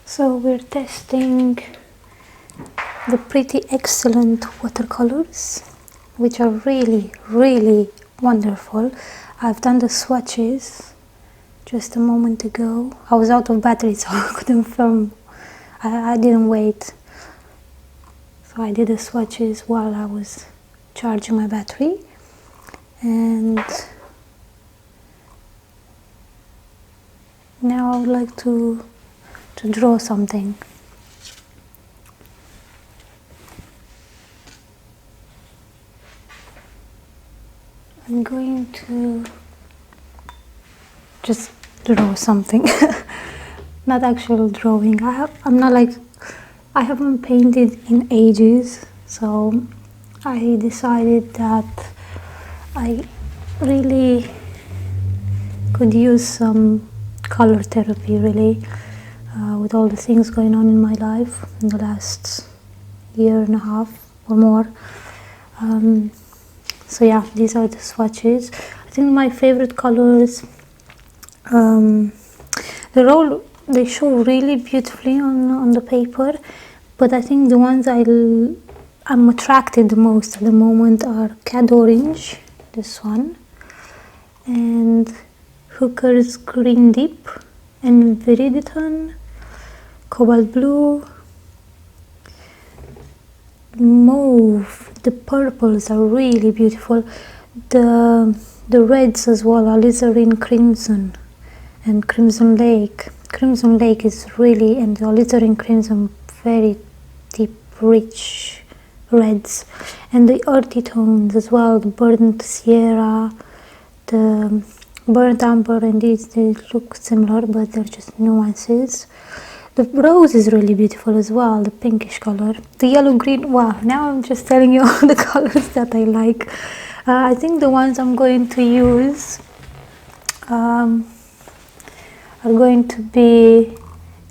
So we're testing the Pretty Excellent watercolors, which are really, really wonderful. I've done the swatches just a moment ago. I was out of battery, so I couldn't film. I didn't wait. So I did the swatches while I was charging my battery. And now I would like to draw something. I'm going to just draw something. Not actual drawing. I'm not like, I haven't painted in ages, so I decided that I really could use some color therapy, really, with all the things going on in my life in the last year and a half or more. So yeah, these are the swatches. I think my favorite colors, they show really beautifully on the paper, but I think the ones I'm attracted the most at the moment are Cad Orange, this one, and Hooker's Green Deep, and Viridian, Cobalt Blue, Mauve. The purples are really beautiful. The reds as well, Alizarin Crimson and Crimson Lake. Crimson Lake is really, and the Alizarin Crimson, very deep, rich reds. And the earthy tones as well, the burnt Sierra, the burnt Amber, and these, they look similar, but they're just nuances. The rose is really beautiful as well, the pinkish color. The yellow green, wow, now I'm just telling you all the colors that I like. I think the ones I'm going to use are going to be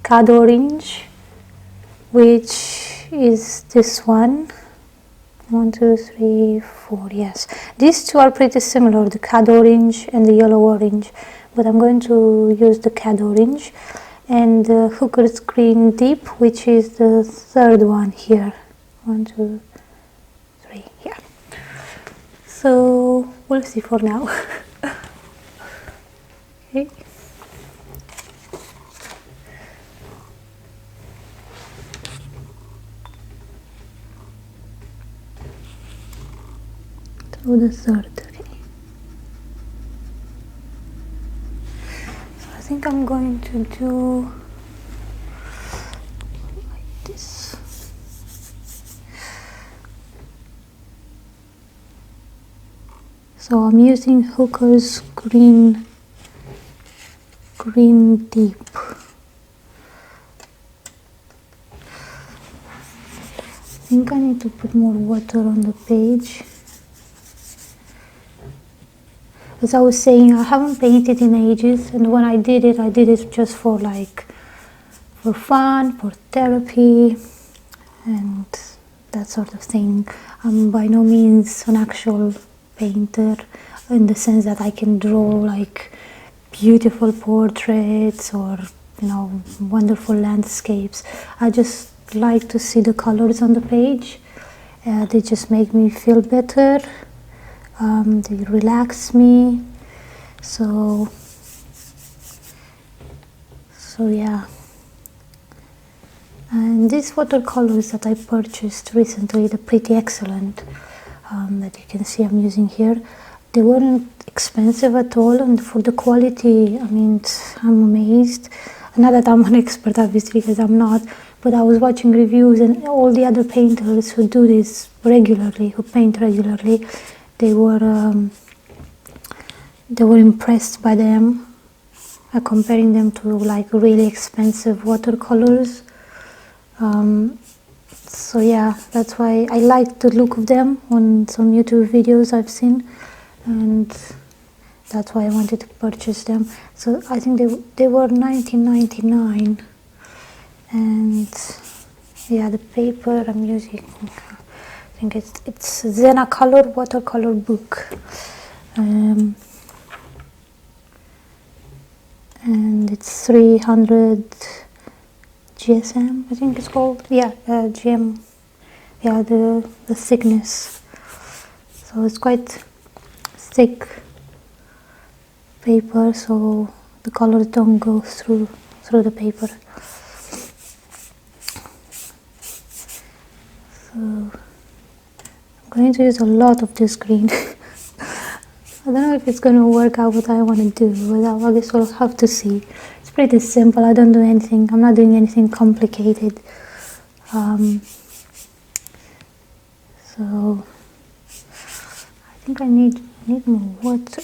Cad Orange, which is this one. 1, 2, 3, 4, yes. These two are pretty similar, the Cad Orange and the Yellow Orange, but I'm going to use the Cad Orange. And the Hooker's Green Deep, which is the third one here. 1, 2, 3, yeah. So we'll see for now. Okay. So the third, okay. I think I'm going to do like this. So I'm using Hooker's Green Deep. I think I need to put more water on the page. As I was saying, I haven't painted in ages, and when I did it just for fun, for therapy, and that sort of thing. I'm by no means an actual painter in the sense that I can draw like beautiful portraits or, you know, wonderful landscapes. I just like to see the colors on the page. They just make me feel better. They relax me, so yeah. And these watercolors that I purchased recently, the Pretty Excellent, that you can see I'm using here, they weren't expensive at all, and for the quality, I mean, I'm amazed. Not that I'm an expert, obviously, because I'm not, but I was watching reviews, and all the other painters who do this regularly, who paint regularly, they were impressed by them, comparing them to like really expensive watercolors. So yeah, that's why I like the look of them on some YouTube videos I've seen, and that's why I wanted to purchase them. So I think they were $19.99, and yeah, the paper I'm using, I think it's Zena Color watercolor book, and it's 300 GSM, I think it's called. Yeah, GM. Yeah, the thickness. So it's quite thick paper, so the colors don't go through the paper. So I'm going to use a lot of this green. I don't know if it's going to work out what I want to do, but I guess we'll have to see. It's pretty simple. I don't do anything. I'm not doing anything complicated. So I think I need more water.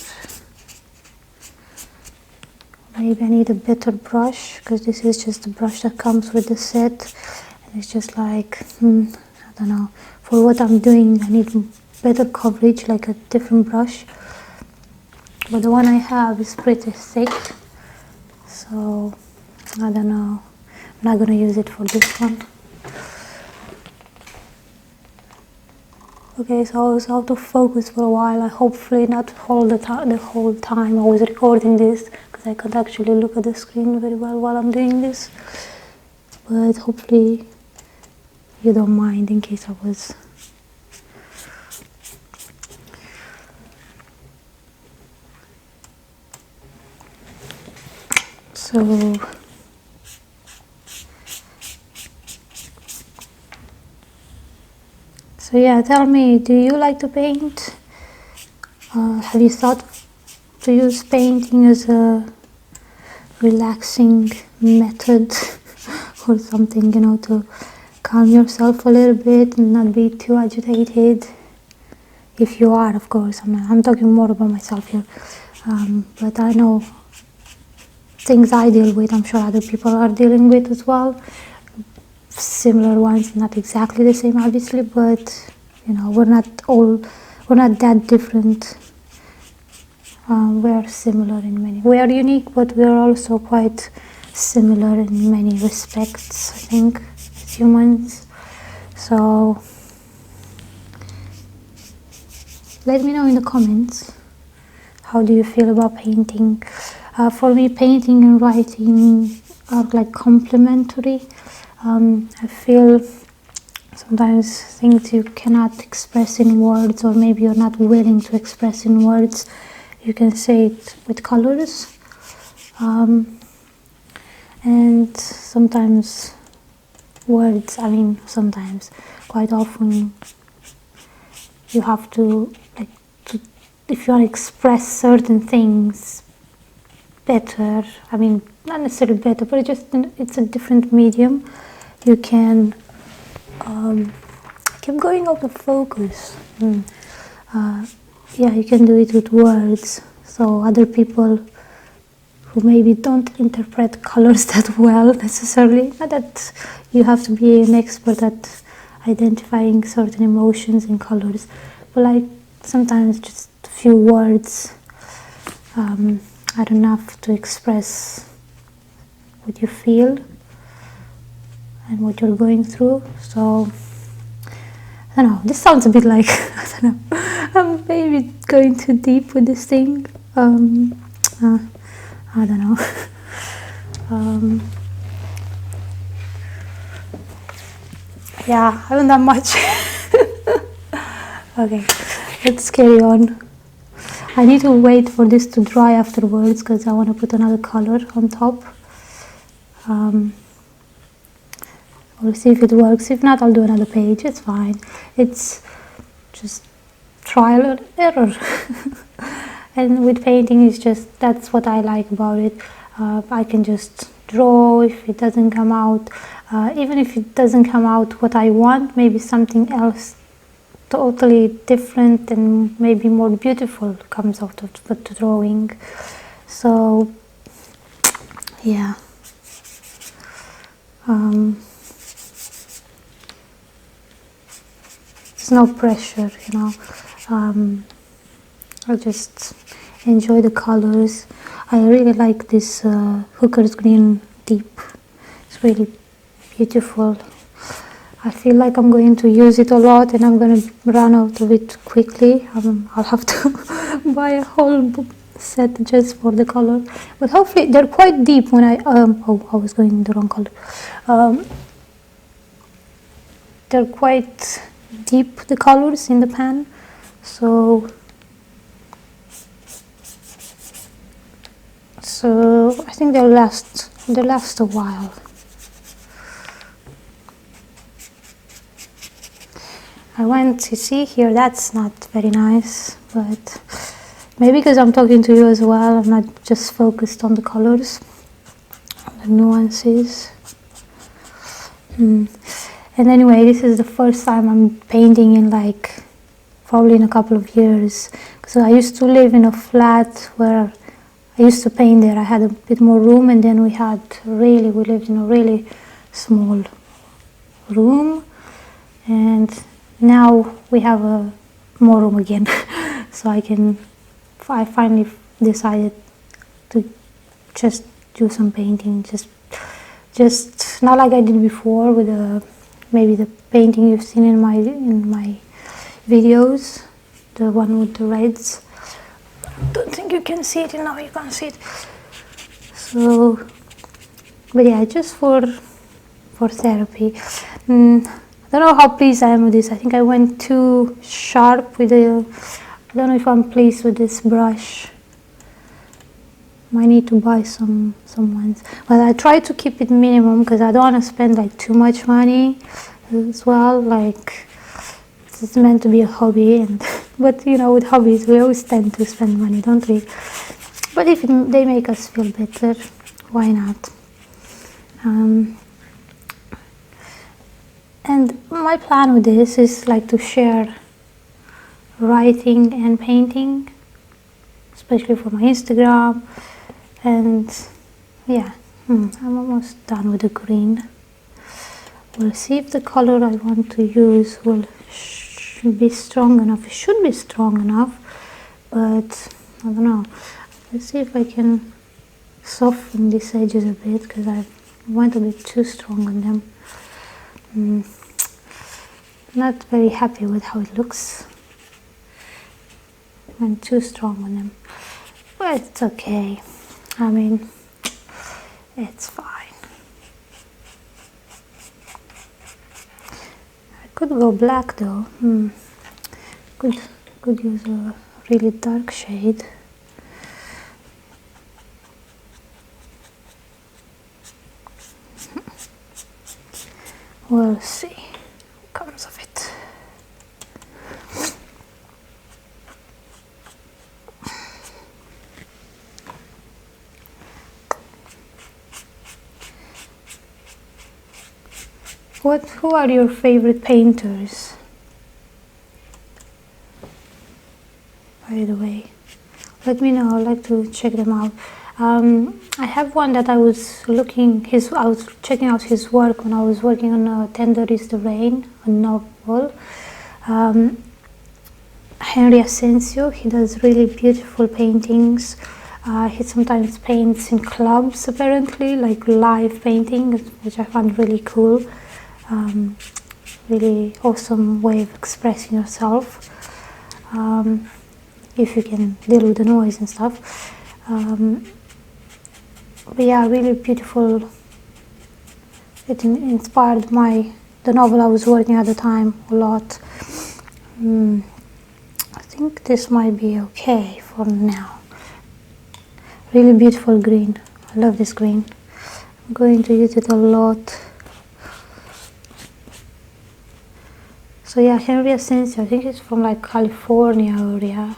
Maybe I need a better brush, because this is just a brush that comes with the set, and it's just like I don't know. For what I'm doing, I need better coverage, like a different brush. But the one I have is pretty thick, so I don't know. I'm not gonna use it for this one. Okay, so I was out of focus for a while. I hopefully not the whole time I was recording this, because I can't actually look at the screen very well while I'm doing this. But hopefully you don't mind in case I was. So yeah, tell me, do you like to paint? Have you thought to use painting as a relaxing method or something, you know, to calm yourself a little bit and not be too agitated? If you are, of course. I'm talking more about myself here. But I know things I deal with, I'm sure other people are dealing with as well. Similar ones, not exactly the same obviously, but you know, we're not that different. We are similar in many. We are unique, but we are also quite similar in many respects, I think, as humans. So let me know in the comments, how do you feel about painting? For me, painting and writing are like complementary. I feel sometimes things you cannot express in words, or maybe you're not willing to express in words, you can say it with colors. And sometimes words, quite often you have to, if you want to express certain things better, not necessarily better, but it's a different medium. You can keep going out of focus. Yeah, you can do it with words. So other people who maybe don't interpret colors that well necessarily, not that you have to be an expert at identifying certain emotions in colors, but like sometimes just a few words are enough to express what you feel and what you're going through. So I don't know, this sounds a bit like I don't know, I'm maybe going too deep with this thing. I don't know. Yeah, I haven't done much. Okay, let's carry on. I need to wait for this to dry afterwards, because I want to put another color on top. We'll see if it works. If not, I'll do another page. It's fine. It's just trial and error. And with painting, it's just, that's what I like about it. I can just draw if it doesn't come out. Even if it doesn't come out what I want, maybe something else totally different and maybe more beautiful comes out of the drawing. So yeah. There's no pressure, you know. I just enjoy the colors. I really like this Hooker's Green Deep. It's really beautiful. I feel like I'm going to use it a lot, and I'm going to run out of it quickly. I'll have to buy a whole set just for the color, but hopefully they're quite deep. When I I was going the wrong color. They're quite deep, the colors in the pan, so I think they'll last a while. I went to see here, that's not very nice, but maybe because I'm talking to you as well, I'm not just focused on the colors, the nuances. And anyway, this is the first time I'm painting in like probably in a couple of years, because I used to live in a flat where I used to paint there. I had a bit more room, and then we lived in a really small room, and now we have a more room again. So I finally decided to just do some painting, just not like I did before with maybe the painting you've seen in my videos, the one with the reds. Don't think you can see it now. You can't see it. So, but yeah, just for therapy. I don't know how pleased I am with this. I think I went too sharp with I don't know if I'm pleased with this brush. Might need to buy some ones, but I try to keep it minimum because I don't want to spend like too much money as well. Like, it's meant to be a hobby, but you know, with hobbies we always tend to spend money, don't we? But if they make us feel better, why not? And my plan with this is like to share writing and painting, especially for my Instagram. And yeah, I'm almost done with the green. We'll see if the color I want to use will be strong enough. It should be strong enough, but I don't know. Let's see if I can soften these edges a bit, because I went a bit too strong on them. Not very happy with how it looks. Went too strong on them, but it's okay. I mean, it's fine. I could go black though. Could use a really dark shade. We'll see what comes of it. Who are your favorite painters, by the way? Let me know. I'd like to check them out. I have one that I was checking out his work when I was working on Tender is the Rain, a novel. Henry Asensio, he does really beautiful paintings. He sometimes paints in clubs, apparently, like live painting, which I find really cool. Really awesome way of expressing yourself, if you can deal with the noise and stuff. But yeah, really beautiful. It inspired the novel I was working at the time a lot. I think this might be okay for now. Really beautiful green. I love this green. I'm going to use it a lot. So yeah, Henry Asensio, I think he's from like California area,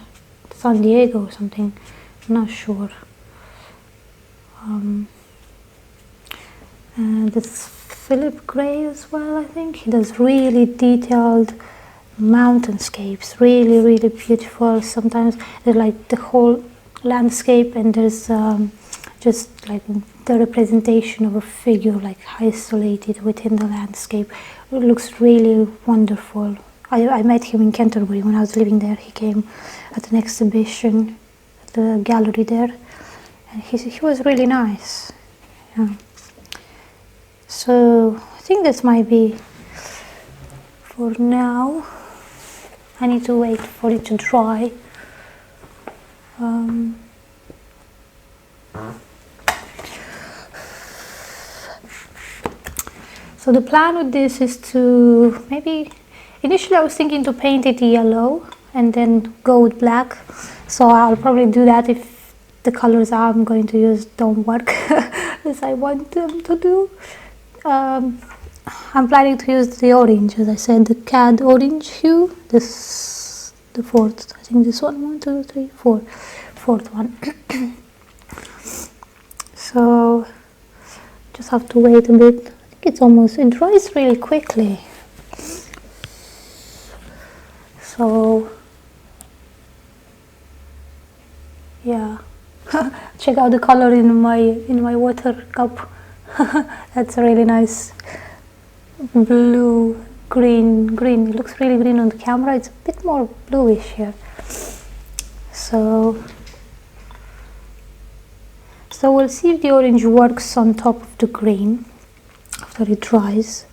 San Diego or something, I'm not sure. And it's Philip Gray as well, I think. He does really detailed mountainscapes, really, really beautiful. Sometimes there's like the whole landscape, and there's just like the representation of a figure like isolated within the landscape. It looks really wonderful. I met him in Canterbury when I was living there. He came at an exhibition at the gallery there, and he was really nice. Yeah. So I think this might be for now. I need to wait for it to dry. So the plan with this is to maybe, initially I was thinking to paint it yellow and then go with black. So I'll probably do that if the colors I'm going to use don't work as I want them to do. I'm planning to use the orange, as I said, the cad orange hue. This, the fourth, I think this one, 1, 2, 3, 4, fourth one. So just have to wait a bit. I think it's almost, it dries really quickly. So yeah, check out the color in my water cup. That's a really nice blue, green. It looks really green on the camera. It's a bit more bluish here. So we'll see if the orange works on top of the green after it dries.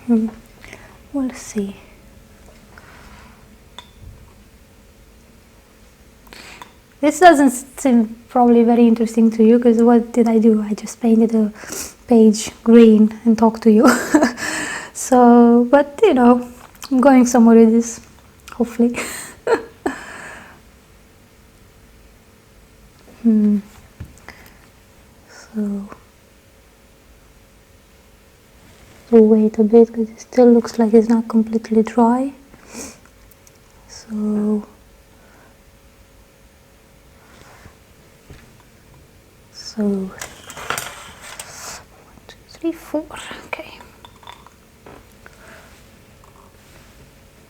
We'll see. This doesn't seem probably very interesting to you, because what did I do? I just painted a page green and talked to you. So, but you know, I'm going somewhere with this, hopefully. So we'll wait a bit because it still looks like it's not completely dry. So one, 2, 3, 4. Okay.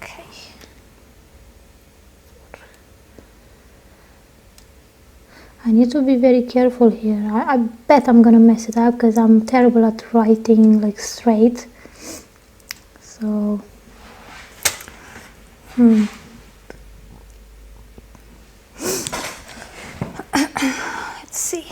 Okay. I need to be very careful here. I bet I'm gonna mess it up because I'm terrible at writing like straight. So let's see.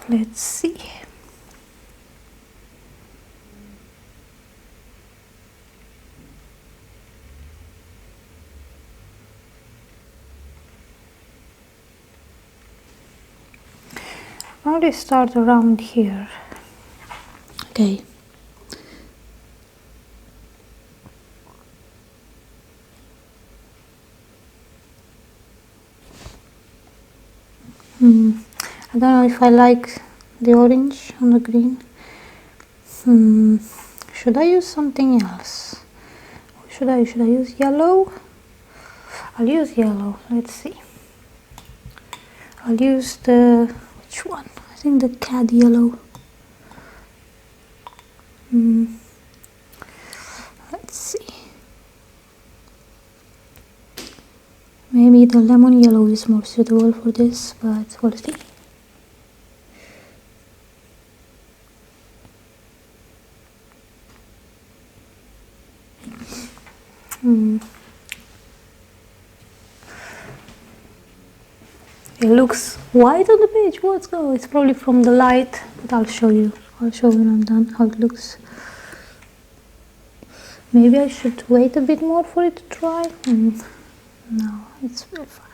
Let's see. Now they start around here. Okay. I don't know if I like the orange on the green. Should I use something else? Should I use yellow? I'll use yellow. Let's see. I'll use the, which one? I think the cad yellow. Let's see. Maybe the lemon yellow is more suitable for this, but we'll see. It looks white on the page. What's going? It's probably from the light, but I'll show you. I'll show you when I'm done how it looks. Maybe I should wait a bit more for it to dry. No, it's really fine.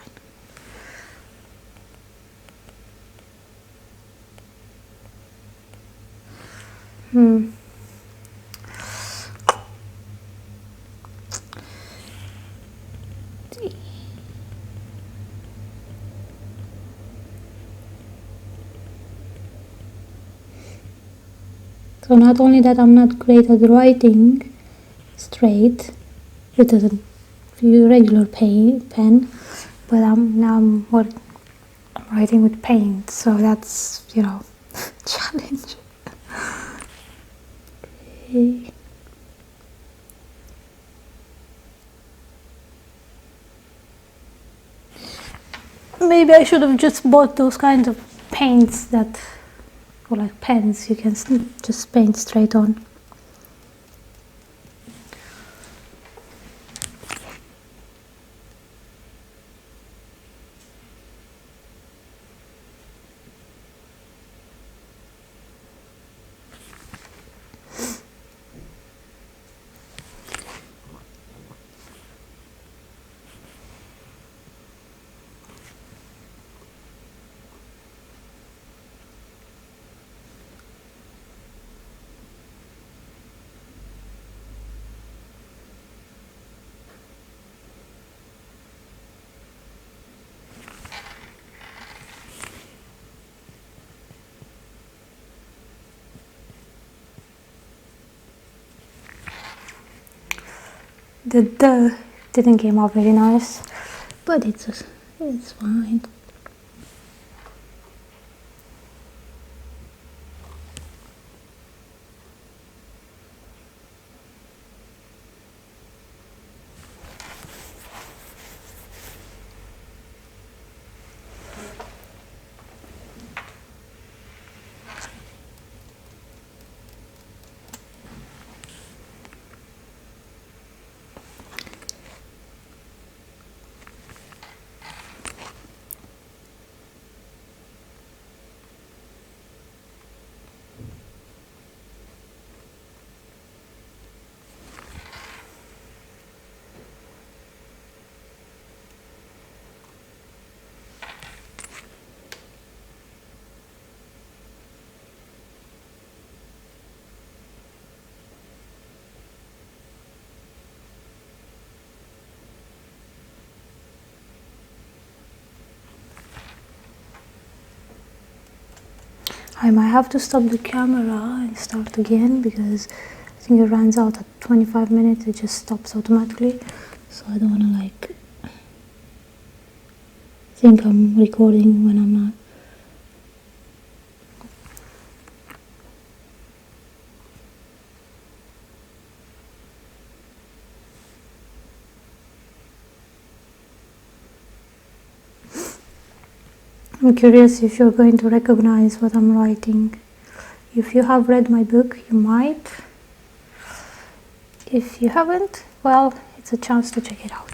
So not only that I'm not great at writing straight with a regular pen, but I'm writing with paint, so that's, you know, challenge. Okay. Maybe I should have just bought those kinds of paints that or like pens, you can just paint straight on. The didn't came out very nice, but it's fine. I might have to stop the camera and start again because I think it runs out at 25 minutes. It just stops automatically, so I don't want to like think I'm recording when I'm not. I'm curious if you're going to recognize what I'm writing. If you have read my book, you might. If you haven't, well, it's a chance to check it out.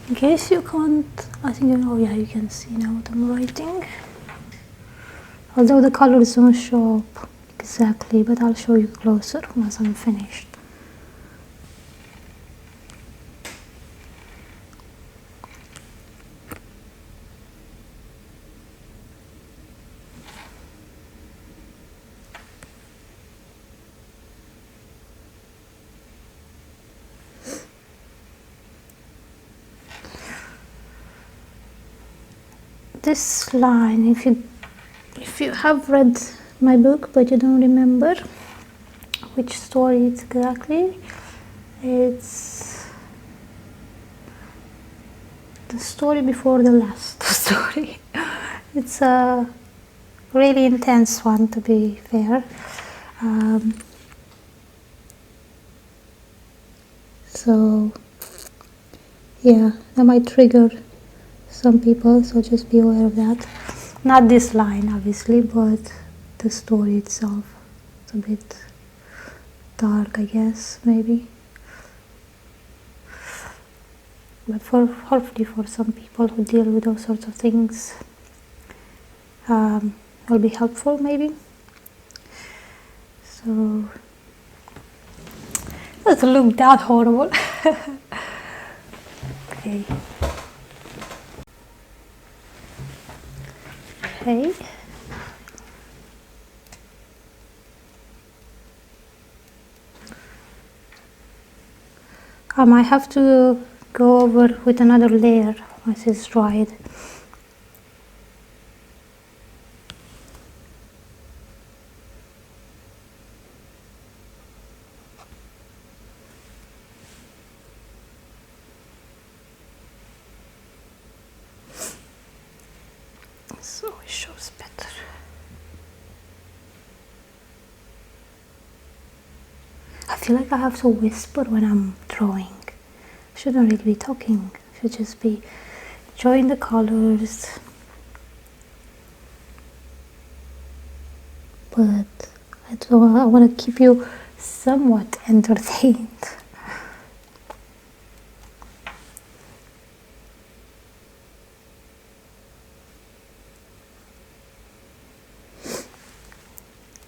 In case you can't, I think, oh yeah, you can see now what I'm writing. Although the colors don't show up exactly, but I'll show you closer once I'm finished. This line, if you have read my book but you don't remember which story it's exactly, it's the story before the last story. It's a really intense one, to be fair. So yeah, that might trigger some people, so just be aware of that. Not this line obviously, but the story itself. It's a bit dark, I guess, maybe. But hopefully for some people who deal with those sorts of things, will be helpful maybe. So it doesn't look that horrible. Okay. Okay. I might have to go over with another layer once it's dried. So it shows better. I feel like I have to whisper when I'm drawing. I shouldn't really be talking. I should just be enjoying the colors. But I want to keep you somewhat entertained.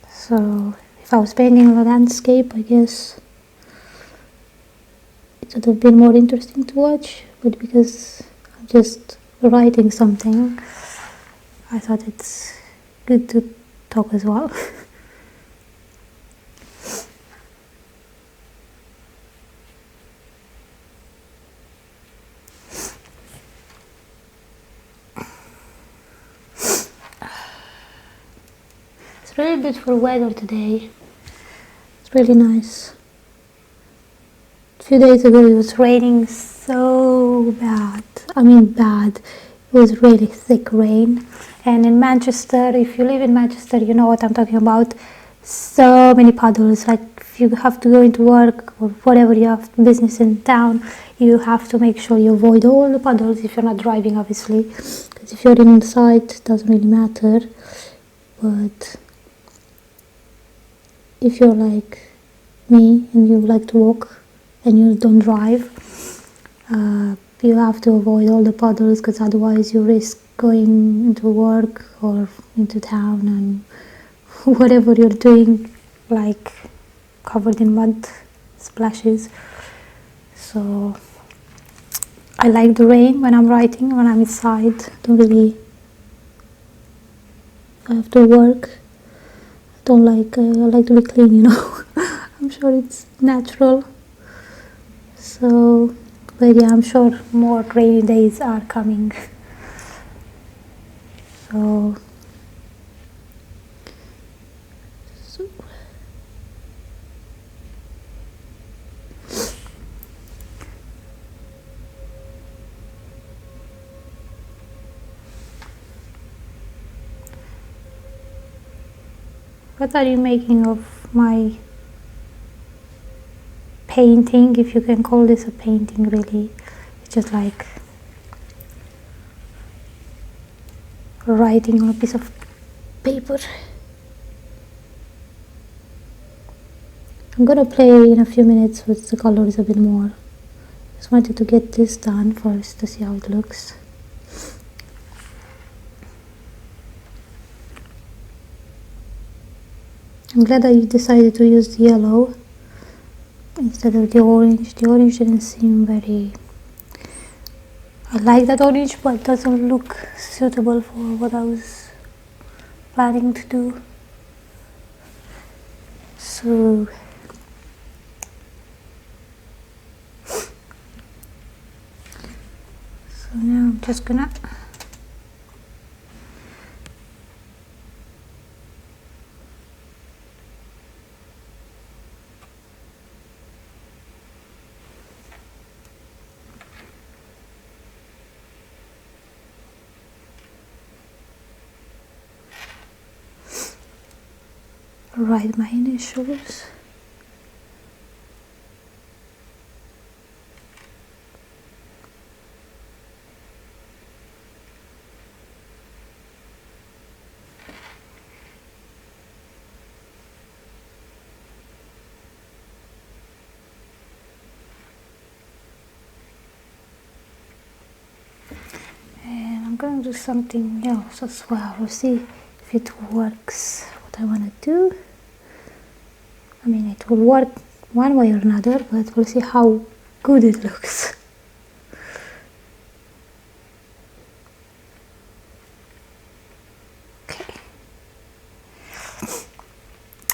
So if I was painting a landscape, I guess it would have been more interesting to watch, but because I'm just writing something, I thought it's good to talk as well. It's really beautiful weather today. It's really nice. A few days ago it was raining so bad. I mean bad. It was really thick rain. And in Manchester, if you live in Manchester, you know what I'm talking about. So many puddles. Like if you have to go into work or whatever you have business in town, you have to make sure you avoid all the puddles if you're not driving, obviously. Because if you're inside, it doesn't really matter. But if you're like me and you like to walk and you don't drive, you have to avoid all the puddles, because otherwise you risk going into work or into town and whatever you're doing, like covered in mud splashes. So I like the rain when I'm writing, when I'm inside. Don't really have to work. I like to be clean, you know. I'm sure it's natural. So, but yeah, I'm sure more rainy days are coming. So what are you making of my painting, if you can call this a painting really? It's just like writing on a piece of paper. I'm gonna play in a few minutes with the colors a bit more. Just wanted to get this done first to see how it looks. I'm glad I decided to use the yellow instead of the orange. The orange didn't seem very... I like that orange, but it doesn't look suitable for what I was planning to do. So now I'm just gonna write my initials. gonna do something else as well. We'll see if it works what I want to do. I mean, it will work one way or another, but we'll see how good it looks. Okay.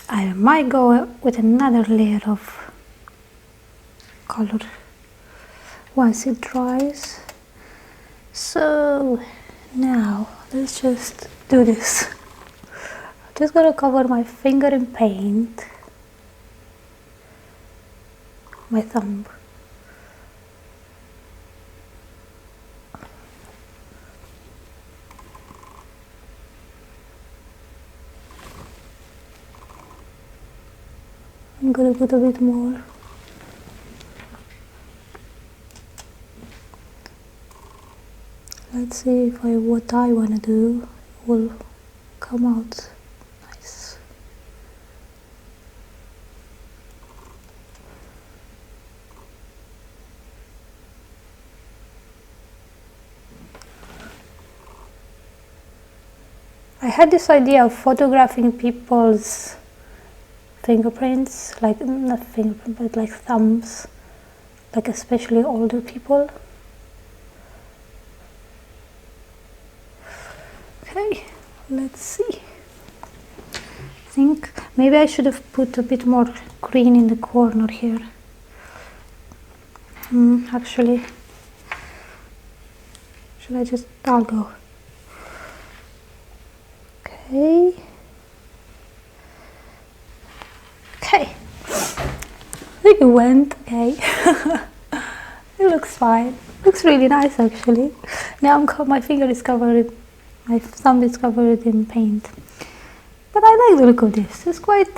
I might go with another layer of color once it dries. So now let's just do this. I'm just gonna cover my finger in paint, my thumb. I'm gonna put a bit more. Let's see if what I want to do will come out nice. I had this idea of photographing people's fingerprints, like not fingerprints, but like thumbs, like especially older people. Okay, let's see. I think maybe I should have put a bit more green in the corner here. Actually, should I just, I'll go. Okay. Okay. I think it went okay. It looks fine. Looks really nice actually. Now my finger is covered, my thumb is covered in paint. But I like the look of this. It's quite...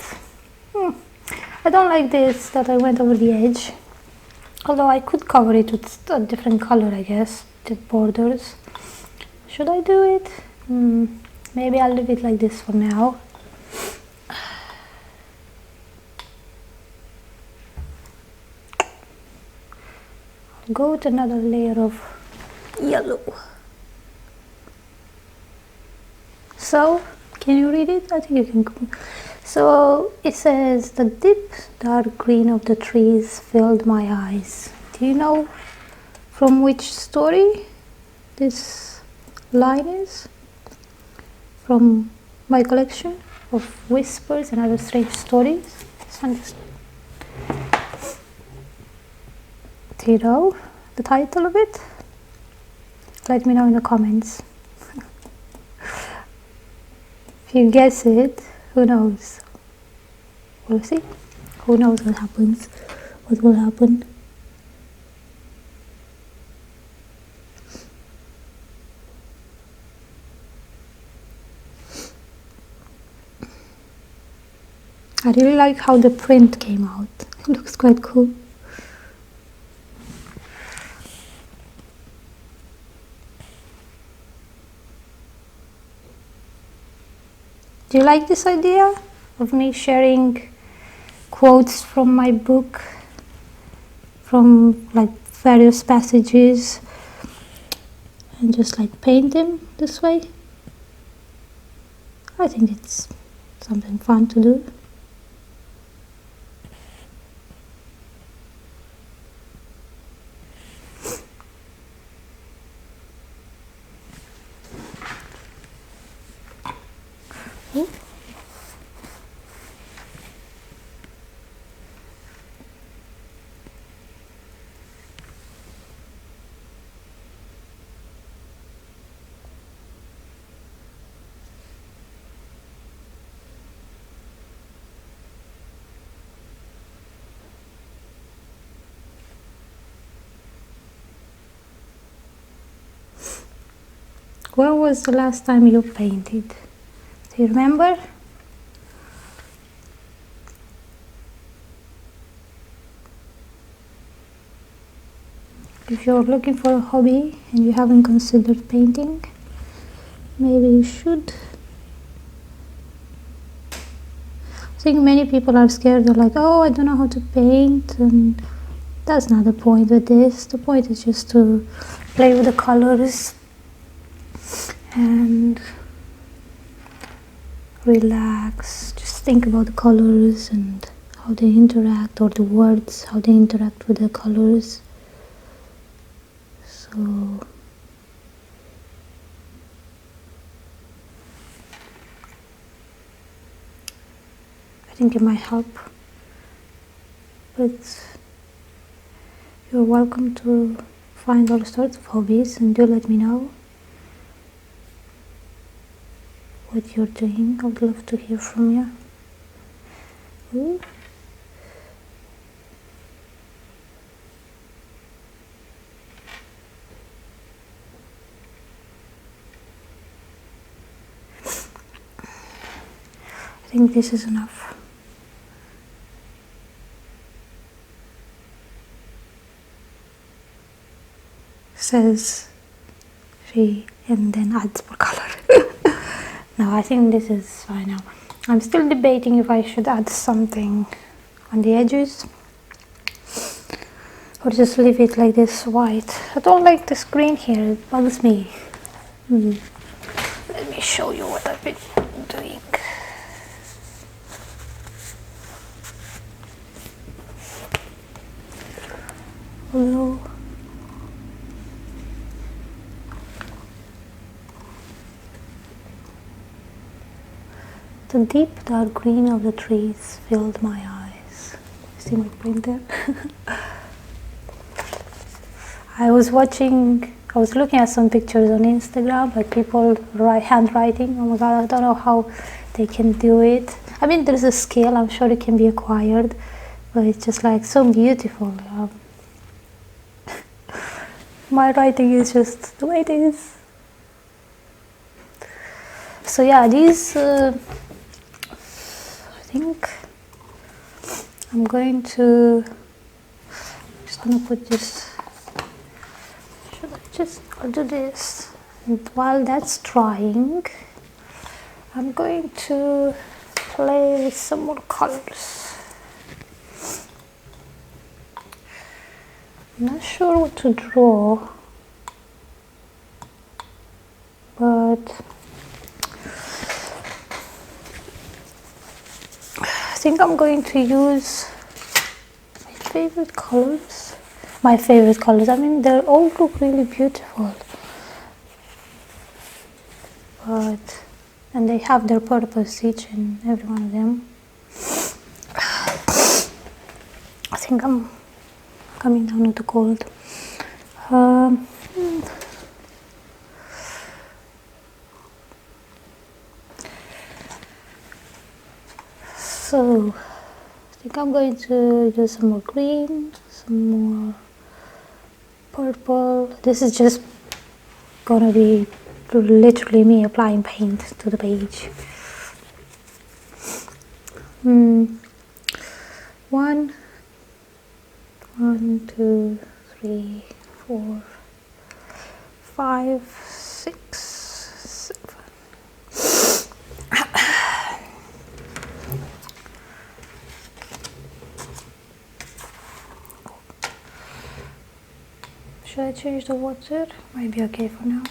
I don't like this, that I went over the edge. Although I could cover it with a different color, I guess, the borders. Should I do it? Maybe I'll leave it like this for now. I'll go with another layer of yellow. So, can you read it? I think you can. So it says, the deep dark green of the trees filled my eyes. Do you know from which story this line is? From my collection of whispers and other strange stories. Do you know the title of it? Let me know in the comments. If you guess it, who knows? We'll see. Who knows what happens? What will happen? I really like how the print came out. It looks quite cool. Do you like this idea of me sharing quotes from my book, from like various passages, and just like paint them this way? I think it's something fun to do. When was the last time you painted? Do you remember? If you're looking for a hobby and you haven't considered painting, maybe you should. I think many people are scared. They're like, oh, I don't know how to paint, and that's not the point with this. The point is just to play with the colors and relax. Just think about the colors and how they interact, or the words, how they interact with the colors. So I think it might help, but you're welcome to find all sorts of hobbies, and do let me know what you're doing. I would love to hear from you. Ooh. I think this is enough. Says she, and then adds more color. No, I think this is fine now. I'm still debating if I should add something on the edges or just leave it like this white. I don't like this green here, it bugs me. Let me show you what I've been doing. Hello. The deep dark green of the trees filled my eyes. See my print there? I was looking at some pictures on Instagram, like people handwriting. Oh my god, I don't know how they can do it. I mean, there's a skill, I'm sure it can be acquired, but it's just like so beautiful. My writing is just the way it is. So yeah, these, I think I'm just gonna put this, I'll do this, and while that's drying, I'm going to play with some more colors. I'm not sure what to draw, but I think I'm going to use my favorite colors. I mean, they all look really beautiful, and they have their purpose, each and every one of them. I think I'm coming down with the cold. So I think I'm going to use some more green, some more purple. This is just gonna be literally me applying paint to the page. 1, 2, 3, 4, 5, 6, 7. Should I change the water? Might be okay for now.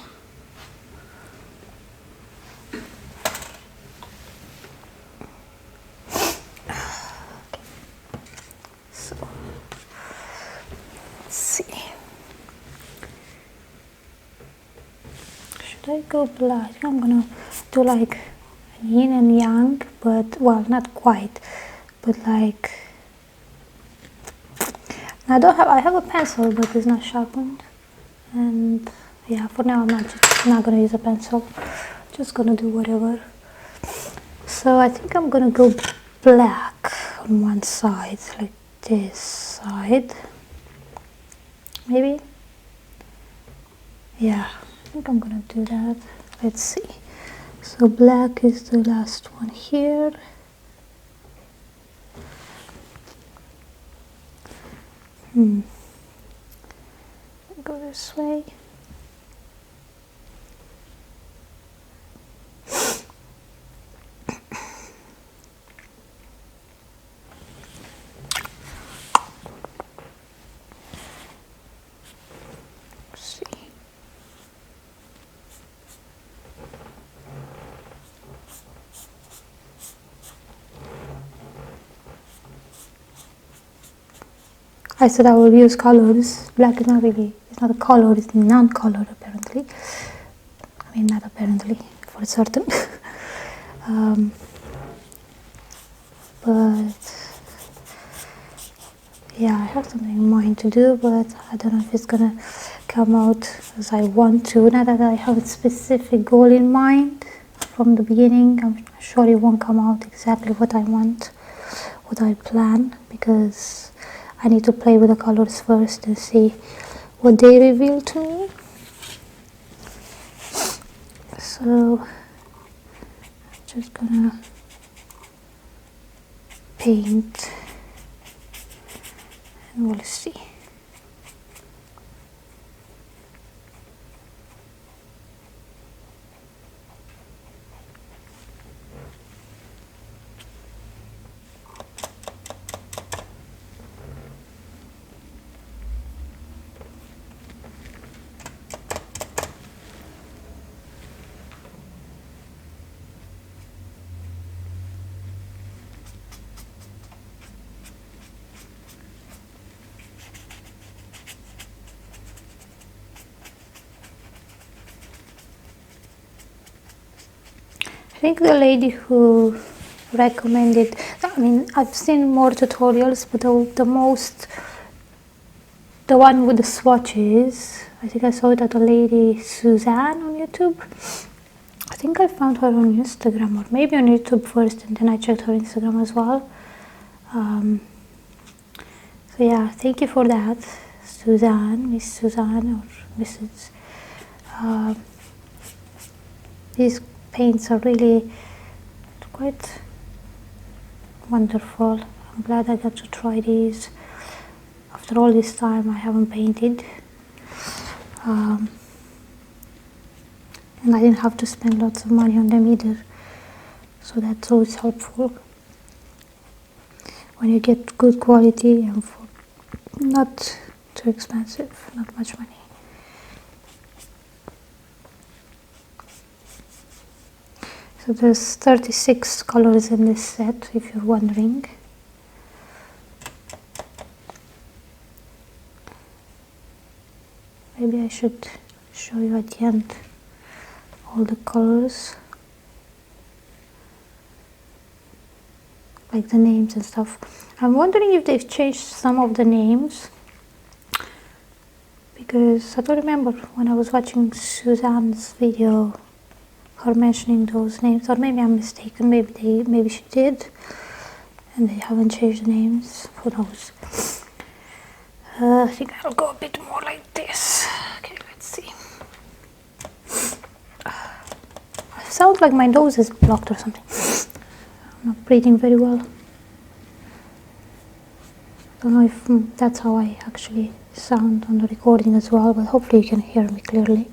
So let's see. Should I go black? I think I'm gonna do like yin and yang, but well, not quite, but like I have a pencil, but it's not sharpened, and yeah, for now I'm not gonna use a pencil, just gonna do whatever. So I think I'm gonna go black on one side, like this side, maybe. Yeah, I think I'm gonna do that. Let's see. So black is the last one here. Go this way. I said I will use colors. Black is not really, it's not a color, it's non-color apparently. I mean, not apparently, for certain. But yeah, I have something in mind to do, but I don't know if it's gonna come out as I want to. Not that I have a specific goal in mind from the beginning. I'm sure it won't come out exactly what I want, what I plan, because I need to play with the colors first and see what they reveal to me. So I'm just gonna paint and we'll see. I think the lady who recommended, I mean, I've seen more tutorials, but the one with the swatches, I think I saw it at a lady Suzanne on YouTube. I think I found her on Instagram, or maybe on YouTube first, and then I checked her Instagram as well. So yeah, thank you for that, Suzanne, Miss Suzanne, or Mrs. These paints are really quite wonderful. I'm glad I got to try these. After all this time I haven't painted, and I didn't have to spend lots of money on them either, so that's always helpful when you get good quality and for not too expensive, not much money. So there's 36 colors in this set, if you're wondering. Maybe I should show you at the end all the colors, like the names and stuff. I'm wondering if they've changed some of the names, because I don't remember when I was watching Suzanne's video her mentioning those names, or maybe I'm mistaken, maybe she did and they haven't changed the names, who knows. I think I'll go a bit more like this. Okay, let's see. It sounds like my nose is blocked or something. I'm not breathing very well. I don't know if that's how I actually sound on the recording as well, but hopefully you can hear me clearly.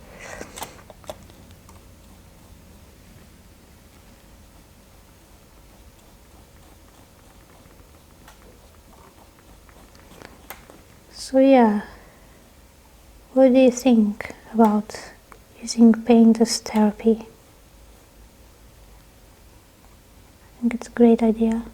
So yeah, what do you think about using paint as therapy? I think it's a great idea.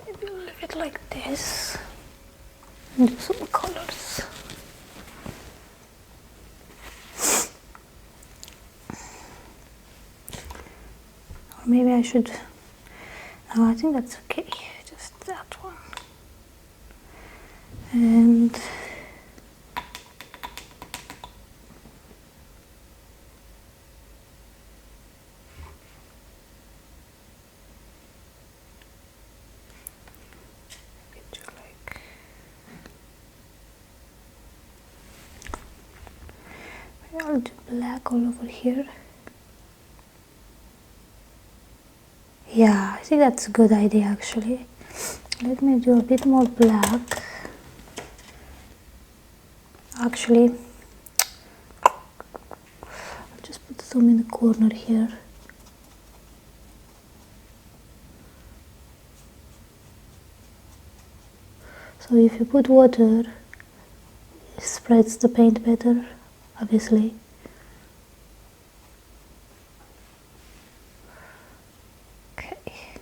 Maybe leave it like this and do some colors. Or maybe I should, no, I think that's okay, just that one. And I'll do black all over here. Yeah, I think that's a good idea actually. Let me do a bit more black. Actually, I'll just put some in the corner here. So if you put water, it spreads the paint better, obviously. Okay. I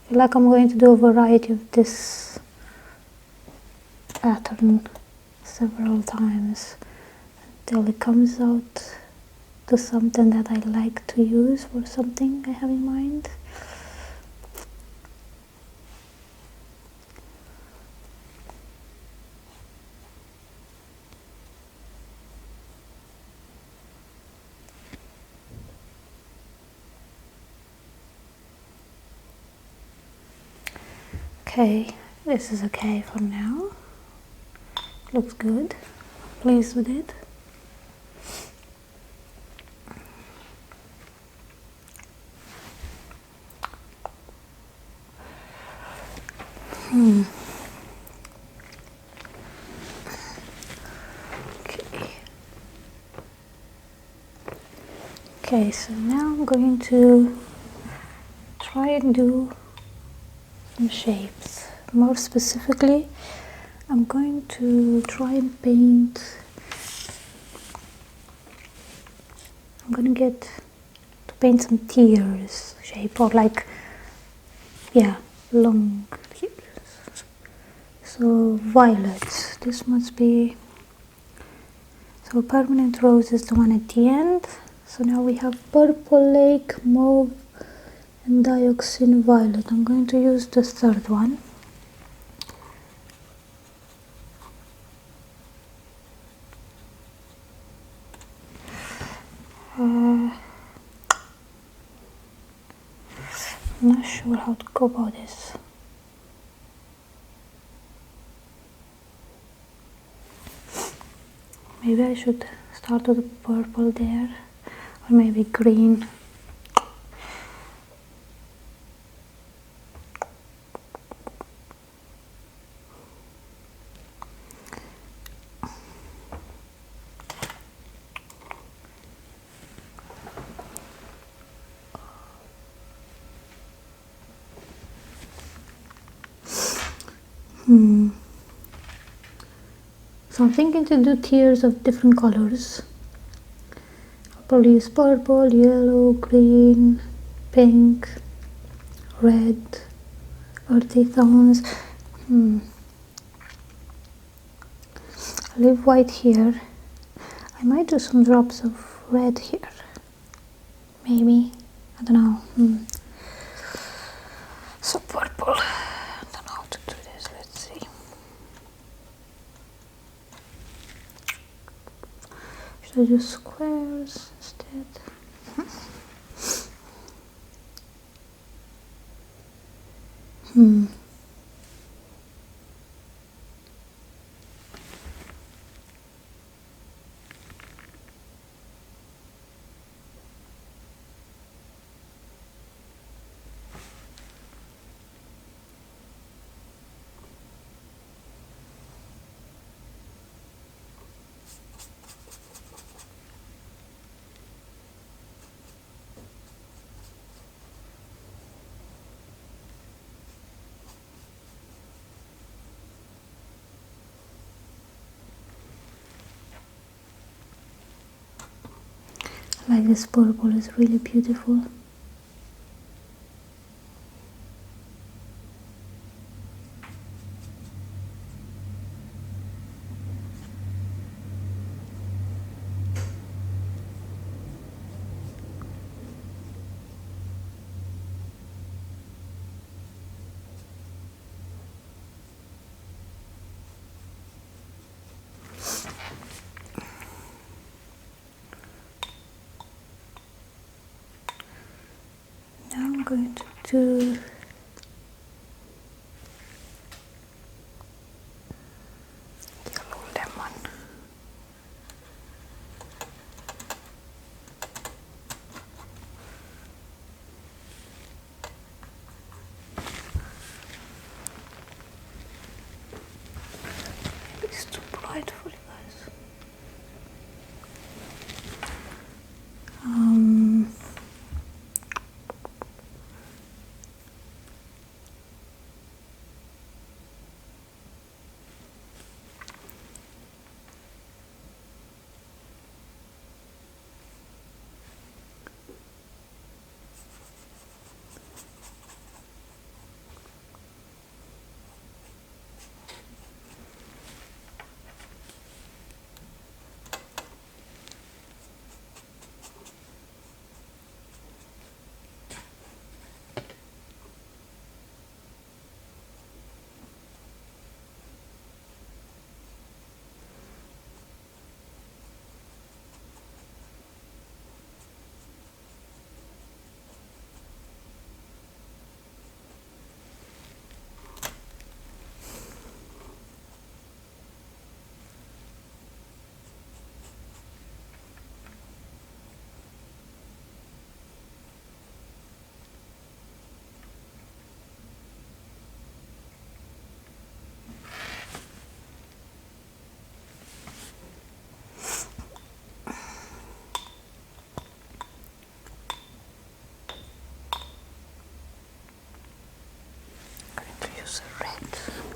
feel like I'm going to do a variety of this pattern several times until it comes out to something that I like to use for something I have in mind. Okay, this is okay for now. Looks good. Pleased with it. Okay, so now I'm going to try and do some shapes. More specifically, I'm going to try and paint. I'm going to get to paint some tears shape, or like, yeah, long tears. So violet, this must be, so permanent rose is the one at the end. So now we have purple lake, mauve and dioxin violet. I'm going to use the third one. I'm not sure how to go about this. Maybe I should start with the purple there, or maybe green. So I'm thinking to do tears of different colors. I'll probably use purple, yellow, green, pink, red, earthy tones. I'll leave white here. I might do some drops of red here. Maybe. I don't know. So purple. I don't know how to do this. Let's see. Should I do squares instead? Like this purple is really beautiful. Now I'm going to do yellow lemon. It's too bright for you guys.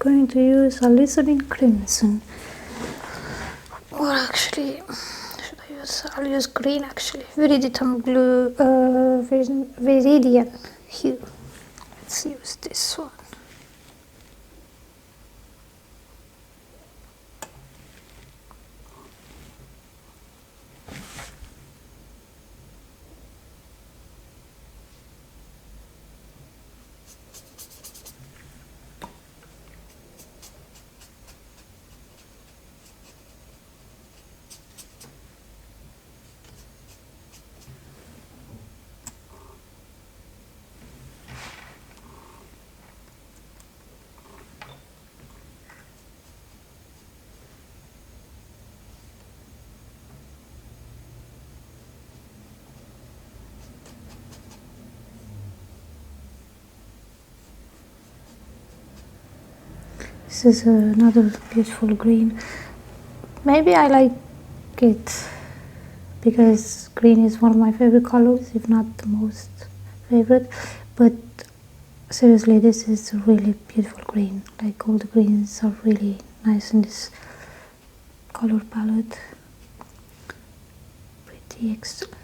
going to use alizarin crimson. Or actually, should I use? I'll use green actually. Viridian blue, Viridian hue. Let's use this one. This is another beautiful green. Maybe I like it because green is one of my favorite colors, if not the most favorite. But seriously, this is a really beautiful green. Like, all the greens are really nice in this color palette. Pretty excellent.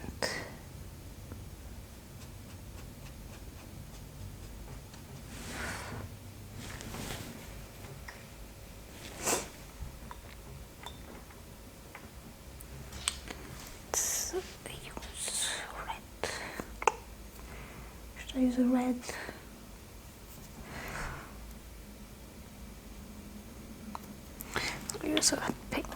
I use a red. I'll use a pink.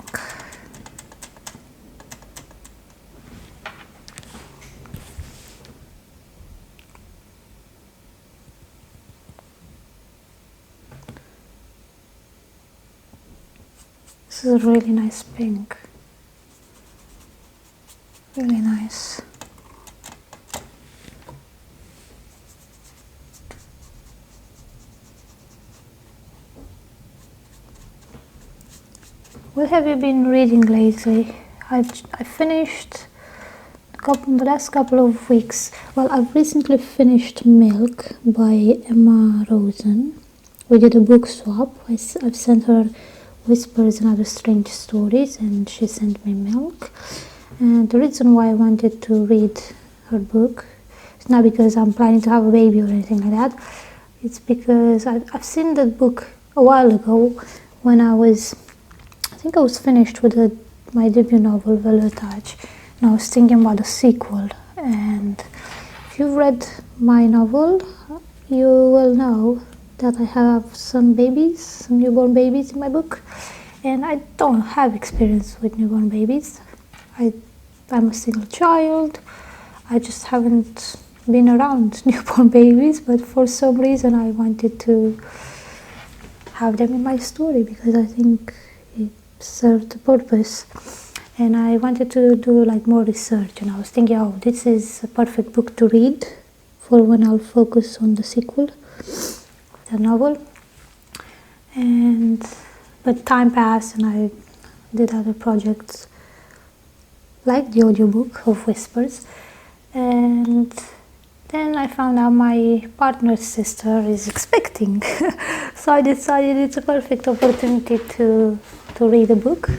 This is a really nice pink. Really nice. What have you been reading lately? I finished the last couple of weeks. Well, I've recently finished Milk by Emma Rosen. We did a book swap. I've sent her Whispers and Other Strange Stories, and she sent me Milk. And the reason why I wanted to read her book is not because I'm planning to have a baby or anything like that. It's because I've seen that book a while ago when I think I was finished with my debut novel, Velotage, and I was thinking about a sequel. And if you've read my novel, you will know that I have some newborn babies in my book, and I don't have experience with newborn babies. I'm a single child. I just haven't been around newborn babies, but for some reason I wanted to have them in my story because I think it served a purpose. And I wanted to do like more research, and I was thinking, oh, this is a perfect book to read for when I'll focus on the sequel, the novel. But time passed and I did other projects like the audiobook of Whispers, and then I found out my partner's sister is expecting. So I decided it's a perfect opportunity to read a book,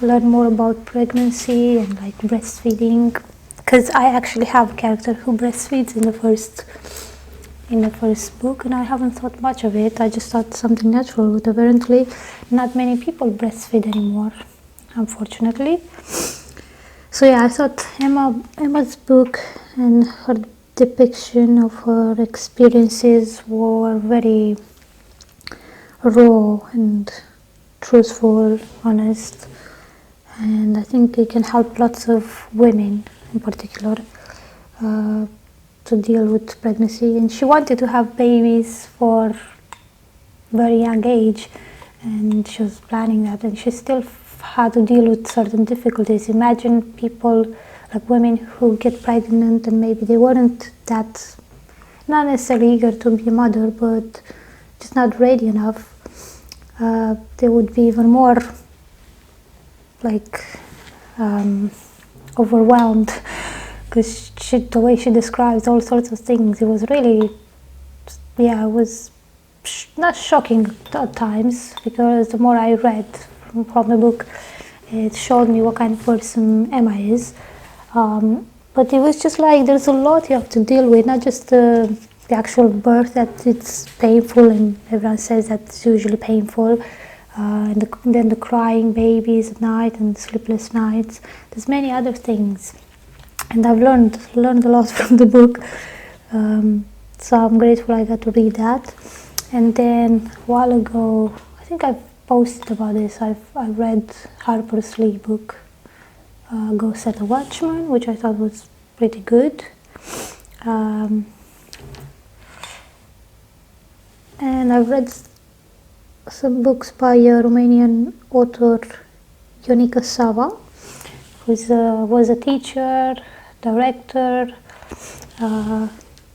learn more about pregnancy and like breastfeeding, because I actually have a character who breastfeeds in the first book, and I haven't thought much of it. I just thought something natural, but apparently not many people breastfeed anymore, unfortunately. So yeah, I thought Emma's book and her depiction of her experiences were very raw and truthful, honest, and I think it can help lots of women in particular to deal with pregnancy. And she wanted to have babies for very young age, and she was planning that, and she still had to deal with certain difficulties. Imagine people, like women who get pregnant and maybe they weren't that, not necessarily eager to be a mother, but just not ready enough. They would be even more like overwhelmed, because the way she describes all sorts of things, it was really, yeah, it was not shocking at times, because the more I read from the book, it showed me what kind of person Emma is. But it was just like there's a lot you have to deal with, not just the actual birth, that it's painful, and everyone says that it's usually painful. And then the crying babies at night and sleepless nights. There's many other things, and I've learned a lot from the book. So I'm grateful I got to read that. And then a while ago, I think I've posted about this, I read Harper's Lee book, Go Set a Watchman, which I thought was pretty good. And I've read some books by a Romanian author, Ionica Sava, who was a teacher, director,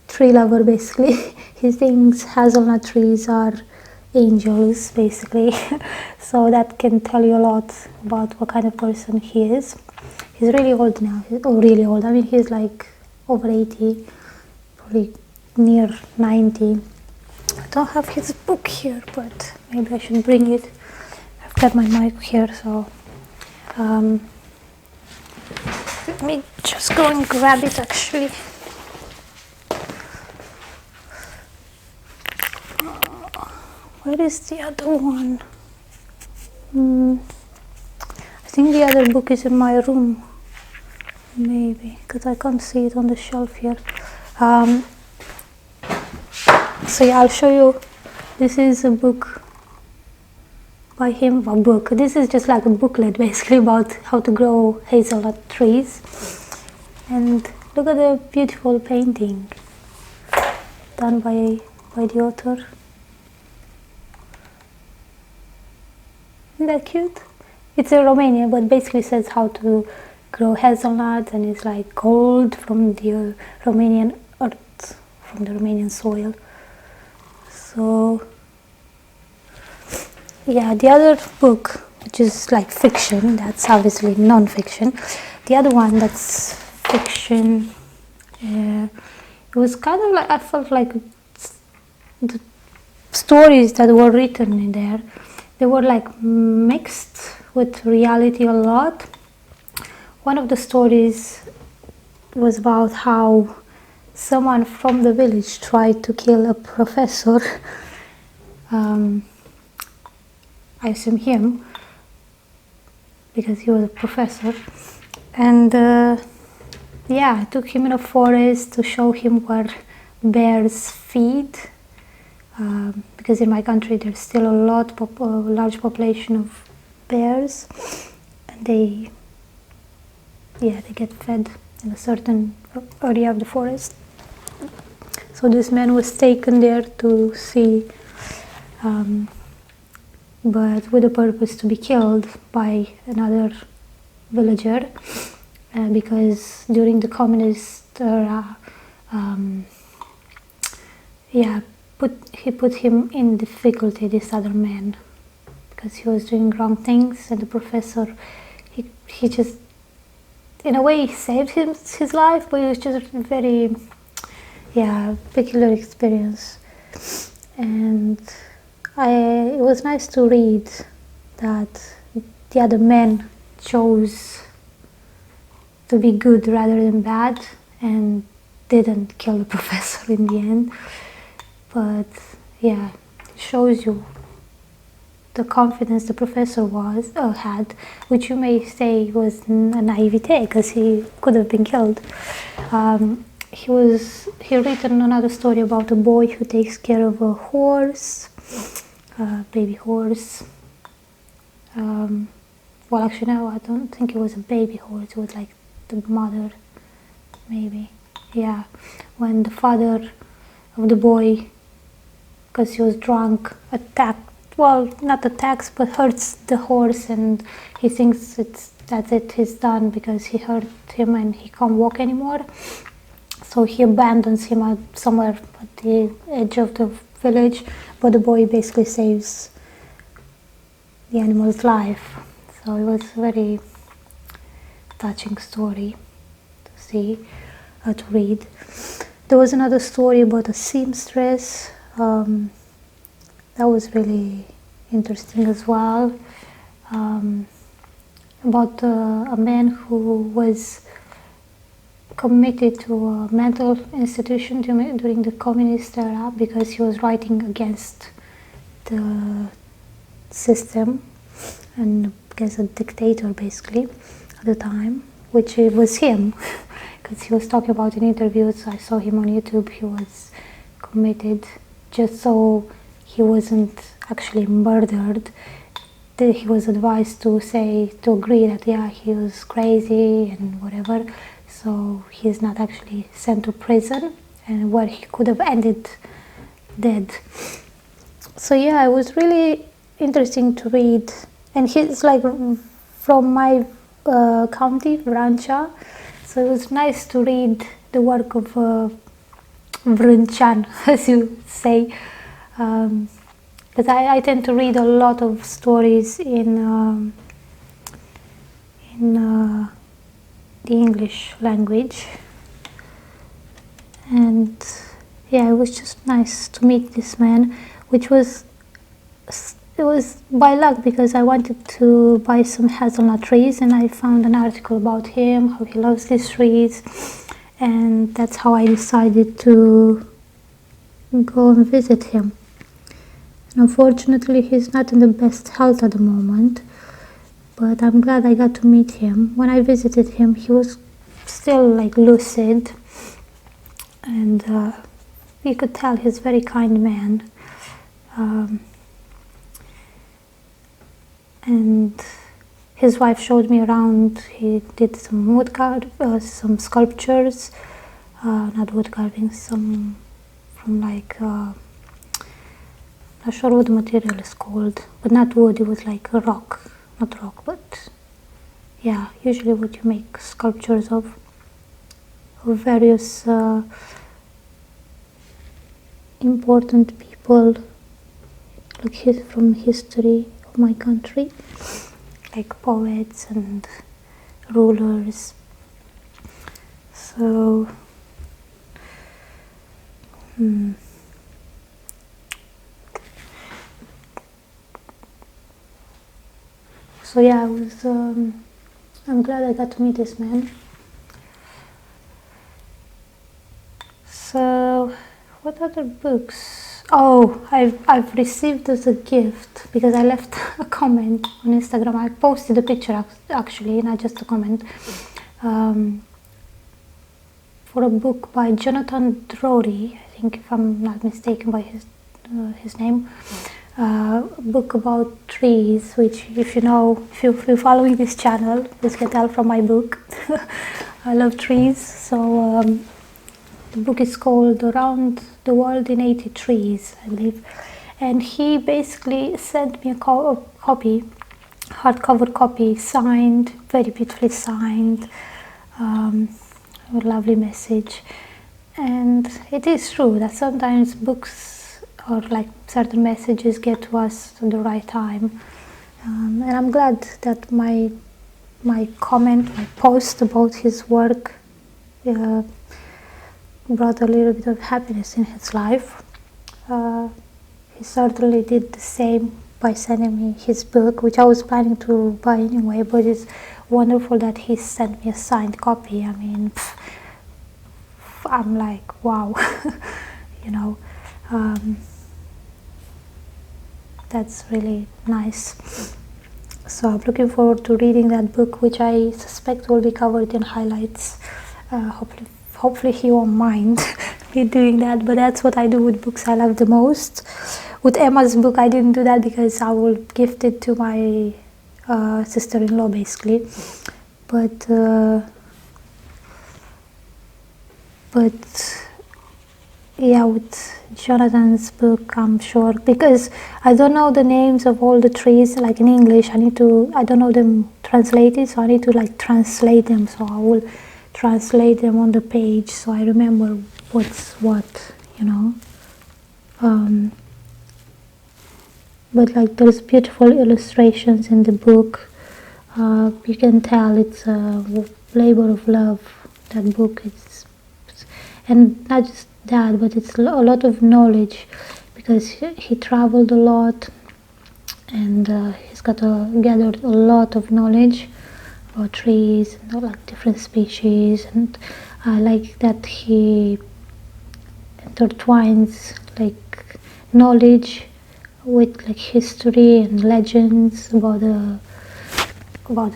tree lover basically. He thinks hazelnut trees are angels basically. So that can tell you a lot about what kind of person he is. He's really old now, really old. I mean, he's like over 80, probably near 90. I don't have his book here, but maybe I should bring it. I've got my mic here, so let me just go and grab it actually. Where is the other one? I think the other book is in my room, maybe, because I can't see it on the shelf here. So yeah, I'll show you. This is a book by him. A book. This is just like a booklet basically about how to grow hazelnut trees. And look at the beautiful painting done by the author. Isn't that cute? It's in Romania, but basically says how to grow hazelnuts, and it's like gold from the Romanian earth, from the Romanian soil. So yeah, the other book, which is like fiction, that's obviously non-fiction. The other one that's fiction, it was kind of like, I felt like the stories that were written in there, they were like mixed with reality a lot. One of the stories was about how someone from the village tried to kill a professor. I assume him, because he was a professor. And yeah, I took him in a forest to show him where bears feed. Because in my country there's still a large population of bears, and they get fed in a certain area of the forest. So this man was taken there to see, but with the purpose to be killed by another villager, because during the communist era, he put him in difficulty, this other man, because he was doing wrong things, and the professor, he just, in a way, saved his life, but it was just a very, peculiar experience. And it was nice to read that the other man chose to be good rather than bad, and didn't kill the professor in the end. But yeah, it shows you the confidence the professor had, which you may say was a naivete, because he could have been killed. He written another story about a boy who takes care of a horse, baby horse. Well, actually, no, I don't think it was a baby horse. It was like the mother, maybe. Yeah, when the father of the boy, because he was drunk, not attacks, but hurts the horse, and he thinks he's done because he hurt him and he can't walk anymore. So he abandons him somewhere at the edge of the village, but the boy basically saves the animal's life. So it was a very touching story to read. There was another story about a seamstress. that was really interesting as well. About a man who was committed to a mental institution during the communist era because he was writing against the system and against a dictator basically at the time, which it was him because he was talking about in interviews. I saw him on YouTube. He was committed just so he wasn't actually murdered. He was advised to agree that yeah, he was crazy and whatever, so he's not actually sent to prison, and where he could have ended dead. So yeah, it was really interesting to read, and he's like from my county, Rancha, so it was nice to read the work of Vrinchan, as you say, because I tend to read a lot of stories in the English language, and yeah, it was just nice to meet this man, it was by luck because I wanted to buy some hazelnut trees and I found an article about him, how he loves these trees, and that's how I decided to go and visit him. And unfortunately, he's not in the best health at the moment, but I'm glad I got to meet him. When I visited him, he was still like lucid, and you could tell he's a very kind man. And his wife showed me around. He did some some sculptures, not wood carving, some from like not sure what the material is called, but not wood. It was like a rock, not rock, but yeah, usually what you make sculptures of various important people, like from history of my country, like poets and rulers. So so yeah, I'm glad I got to meet this man. So what other books? Oh, I've received as a gift, because I left a comment on Instagram. I posted a picture actually, not just a comment, for a book by Jonathan Drury, I think, if I'm not mistaken by his name. A book about trees, which if you're following this channel, you can tell from my book. I love trees, so the book is called Around the World in 80 Trees, I believe. And he basically sent me a copy, hardcover copy, signed, very beautifully signed, a lovely message. And it is true that sometimes books or like certain messages get to us at the right time. And I'm glad that my comment, my post about his work brought a little bit of happiness in his life. He certainly did the same by sending me his book, which I was planning to buy anyway, but it's wonderful that he sent me a signed copy. I mean, I'm like, wow, that's really nice. So I'm looking forward to reading that book, which I suspect will be covered in highlights. Hopefully he won't mind me doing that, but that's what I do with books I love the most. With Emma's book, I didn't do that because I will gift it to my sister-in-law, basically. But yeah, with Jonathan's book, I'm sure, because I don't know the names of all the trees, like in English. I don't know them translated, so I need to like translate them. So I will translate them on the page so I remember what's what, but like there's beautiful illustrations in the book. You can tell it's a labor of love, that book is, and not just that, but it's a lot of knowledge, because he traveled a lot, and he's gathered a lot of knowledge about trees and like different species. And I like that he intertwines like knowledge with like history and legends about the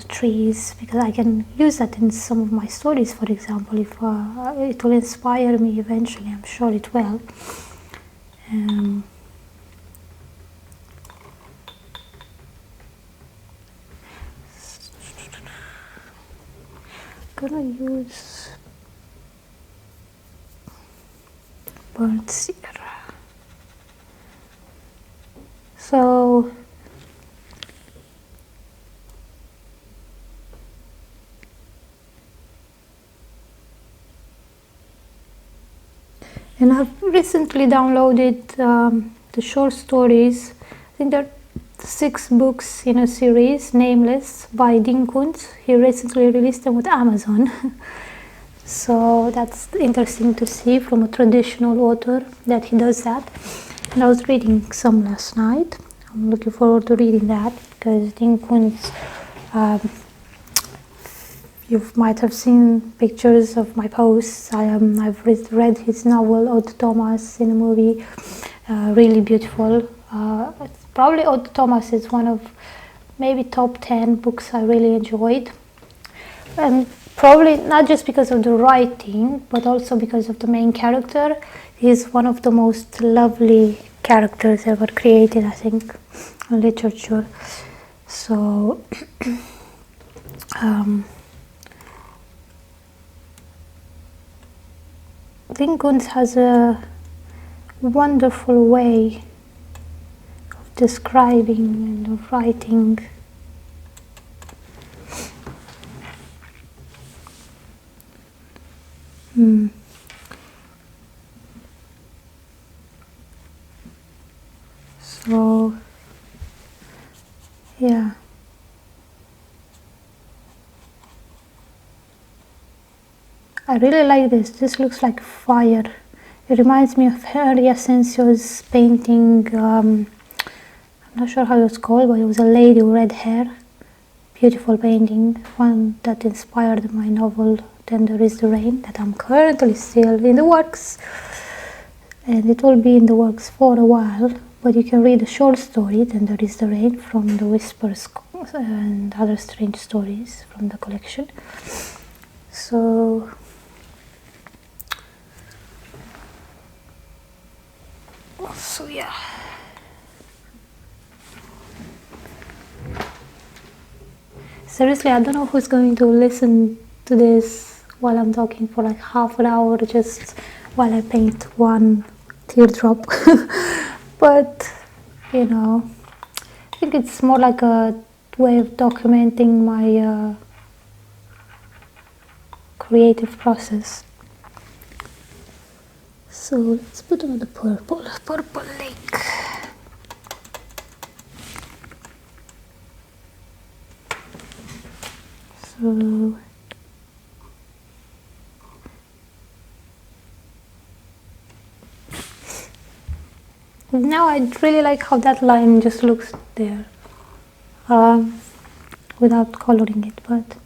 trees, because I can use that in some of my stories, for example, if it will inspire me eventually. I'm sure it will. I'm gonna use birds here. So and I've recently downloaded the short stories. I think there are 6 books in a series, Nameless, by Dean Koontz. He recently released them with Amazon. So that's interesting to see from a traditional author that he does that. And I was reading some last night. I'm looking forward to reading that, because Dean Koontz, you might have seen pictures of my posts. I've read his novel Odd Thomas in a movie. Really beautiful. Probably Odd Thomas is one of maybe top 10 books I really enjoyed. And probably not just because of the writing, but also because of the main character. He's one of the most lovely characters ever created, I think, in literature. So Dean Koontz has a wonderful way of describing and of writing. So yeah, I really like this. This looks like fire. It reminds me of Henry Asensio's painting. I'm not sure how it's called, but it was a lady with red hair. Beautiful painting, one that inspired my novel Then There Is the Rain, that I'm currently still in the works, and it will be in the works for a while. But you can read a short story, Then There Is the Rain, from the Whispers and Other Strange Stories from the collection. So yeah. Seriously, I don't know who's going to listen to this while I'm talking for like half an hour just while I paint one teardrop. But, you know, I think it's more like a way of documenting my creative process. So let's put on the purple lake. So now I really like how that line just looks there, without coloring it, but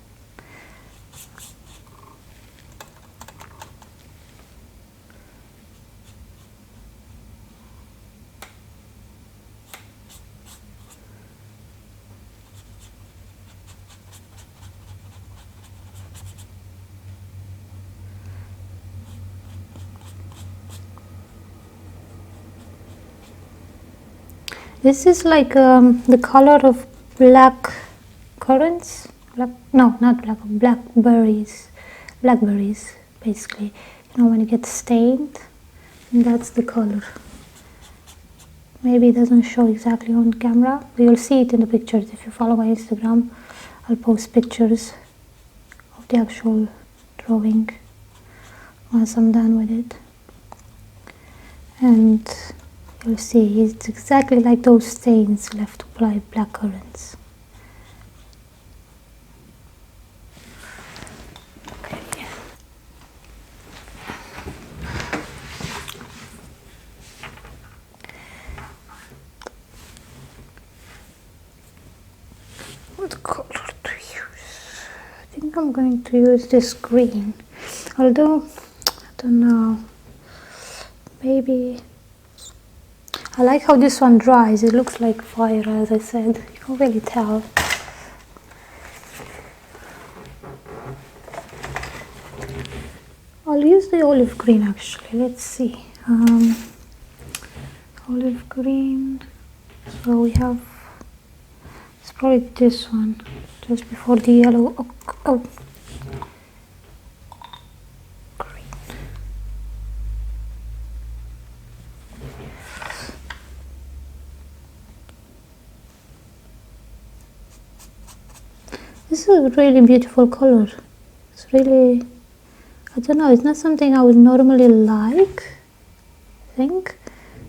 this is like the color of black currants. Blackberries, basically. You know, when it gets stained, and that's the color. Maybe it doesn't show exactly on camera, but you'll see it in the pictures. If you follow my Instagram, I'll post pictures of the actual drawing once I'm done with it. And you'll see it's exactly like those stains left by black currants. Okay. what color to use? I think I'm going to use this green, although I don't know, maybe I like how this one dries. It looks like fire, as I said, you can't really tell. I'll use the olive green actually, let's see. Olive green, so we have, it's probably this one, just before the yellow. Oh. Green. This is a really beautiful color. It's really, I don't know, it's not something I would normally like, I think,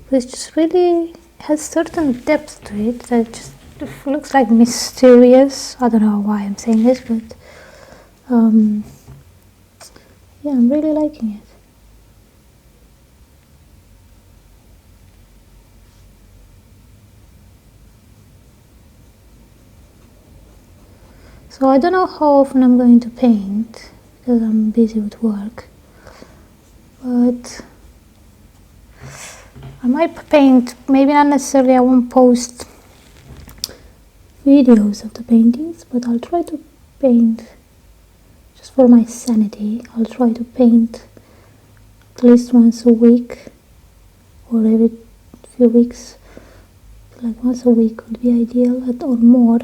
but it just really has certain depth to it that just looks like mysterious. I don't know why I'm saying this, but yeah, I'm really liking it. So I don't know how often I'm going to paint because I'm busy with work, but I might paint, maybe not necessarily, I won't post videos of the paintings, but I'll try to paint, just for my sanity, I'll try to paint at least once a week or every few weeks. Like once a week would be ideal, or more.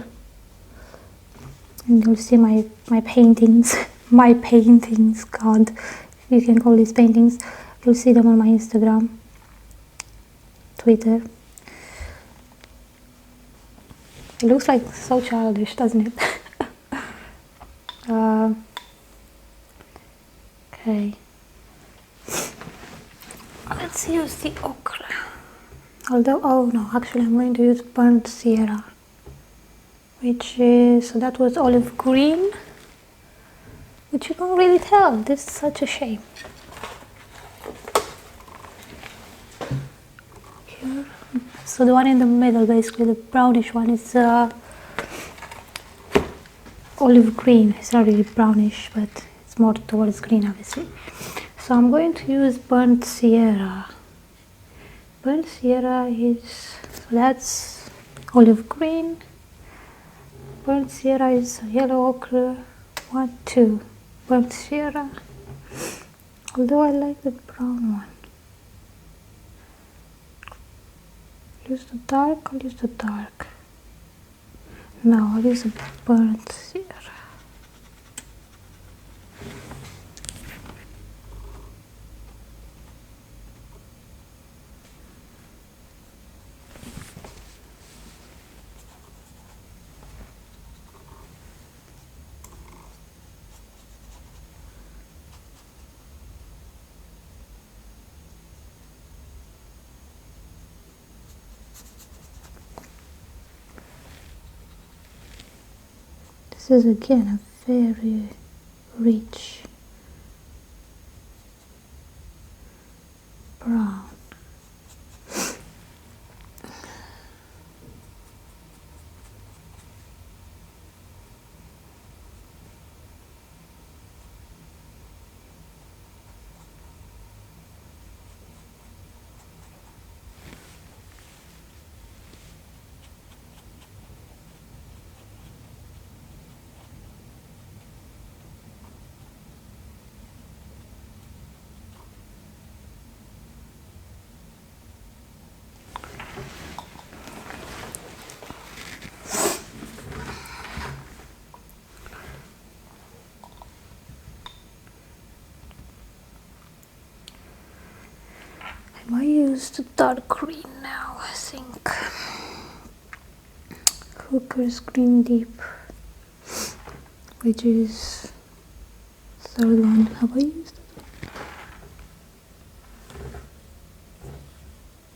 And you'll see my paintings, my paintings, God, if you can call these paintings, you'll see them on my Instagram, Twitter. It looks like so childish, doesn't it? Okay. Let's use the ochre. Although, oh no, actually I'm going to use burnt sienna, which is, so that was olive green, which you can't really tell. This is such a shame. Here. So the one in the middle, basically the brownish one, is olive green. It's not really brownish, but it's more towards green, obviously. So I'm going to use burnt sienna. Burnt sienna is, so that's olive green. Burnt sienna is yellow ochre. 1, 2. Burnt sienna. Although I like the brown one. Use the dark, I'll use the dark. No, I'll use the burnt sienna. This is again a very rich brown. I might use the dark green now, I think. Hooker's Green Deep, which is the third one. Have I used it?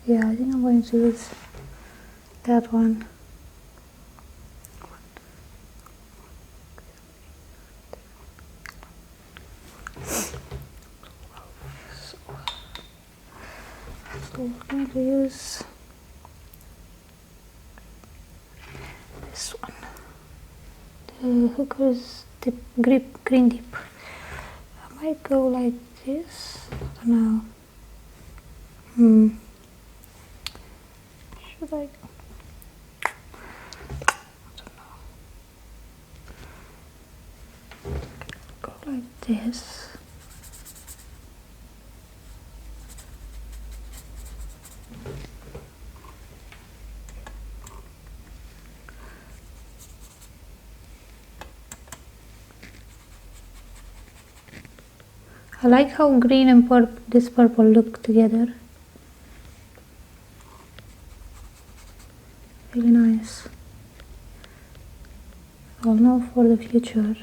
Yeah, I think I'm going to use that one. So we're going to use this one. Hooker's dip, green dip. I might go like this. I don't know. Should I? Go like this. I like how green and this purple look together. Really nice. I'll know for the future.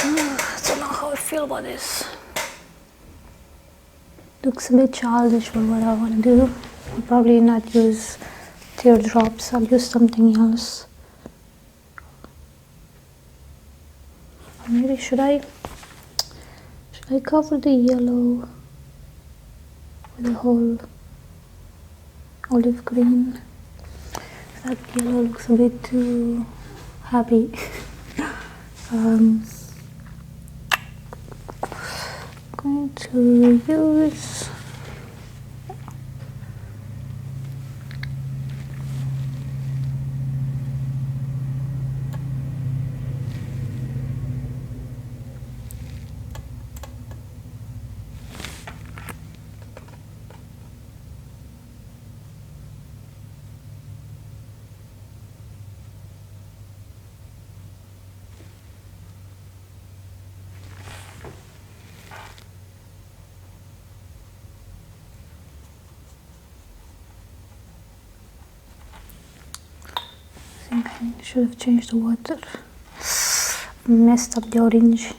I don't know how I feel about this. Looks a bit childish for what I want to do. I'll probably not use teardrops, I'll use something else. Or maybe should I cover the yellow with the whole olive green? That yellow looks a bit too happy. I'm going to use I should have changed the water. Messed up the orange.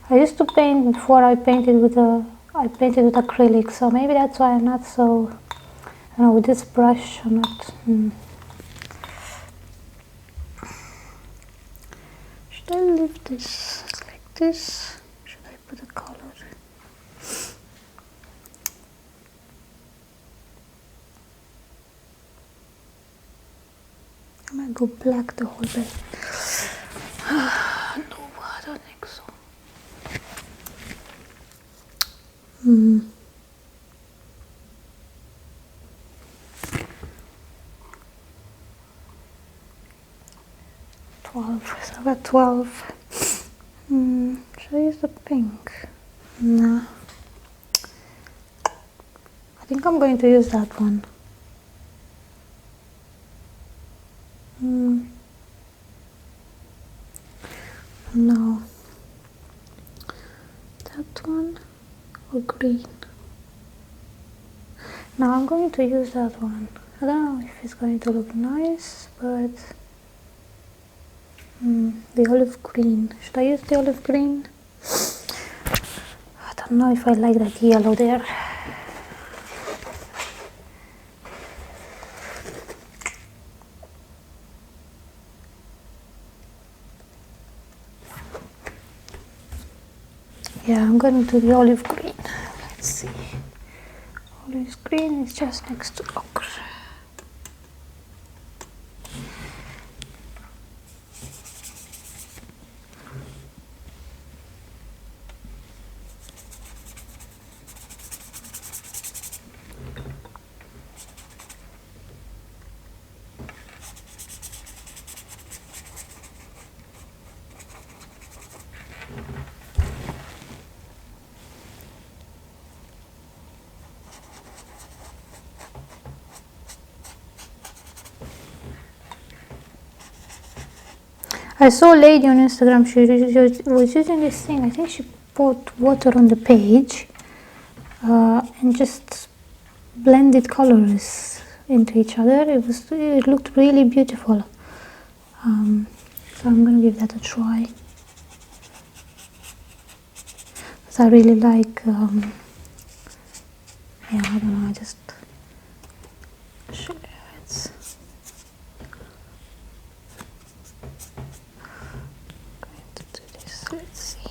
I used to paint before I painted with acrylic, so maybe that's why I'm not so, I don't know, with this brush I'm not. Should I leave this like this? Should I put a color? I might go black the whole bed. No, I don't think so. 12, so I got 12. Should I use the pink? No. I think I'm going to use that one. No. That one or green? No, I'm going to use that one. I don't know if it's going to look nice, but the olive green. Should I use the olive green? I don't know if I like that yellow there. Yeah, I'm going to the olive green. Let's see. Olive green is just next to ochre. I saw a lady on Instagram, she was using this thing. I think she put water on the page and just blended colors into each other. It looked really beautiful. So I'm going to give that a try. Because I really like, yeah, I don't know, I just show you. It's going to do this. Let's see.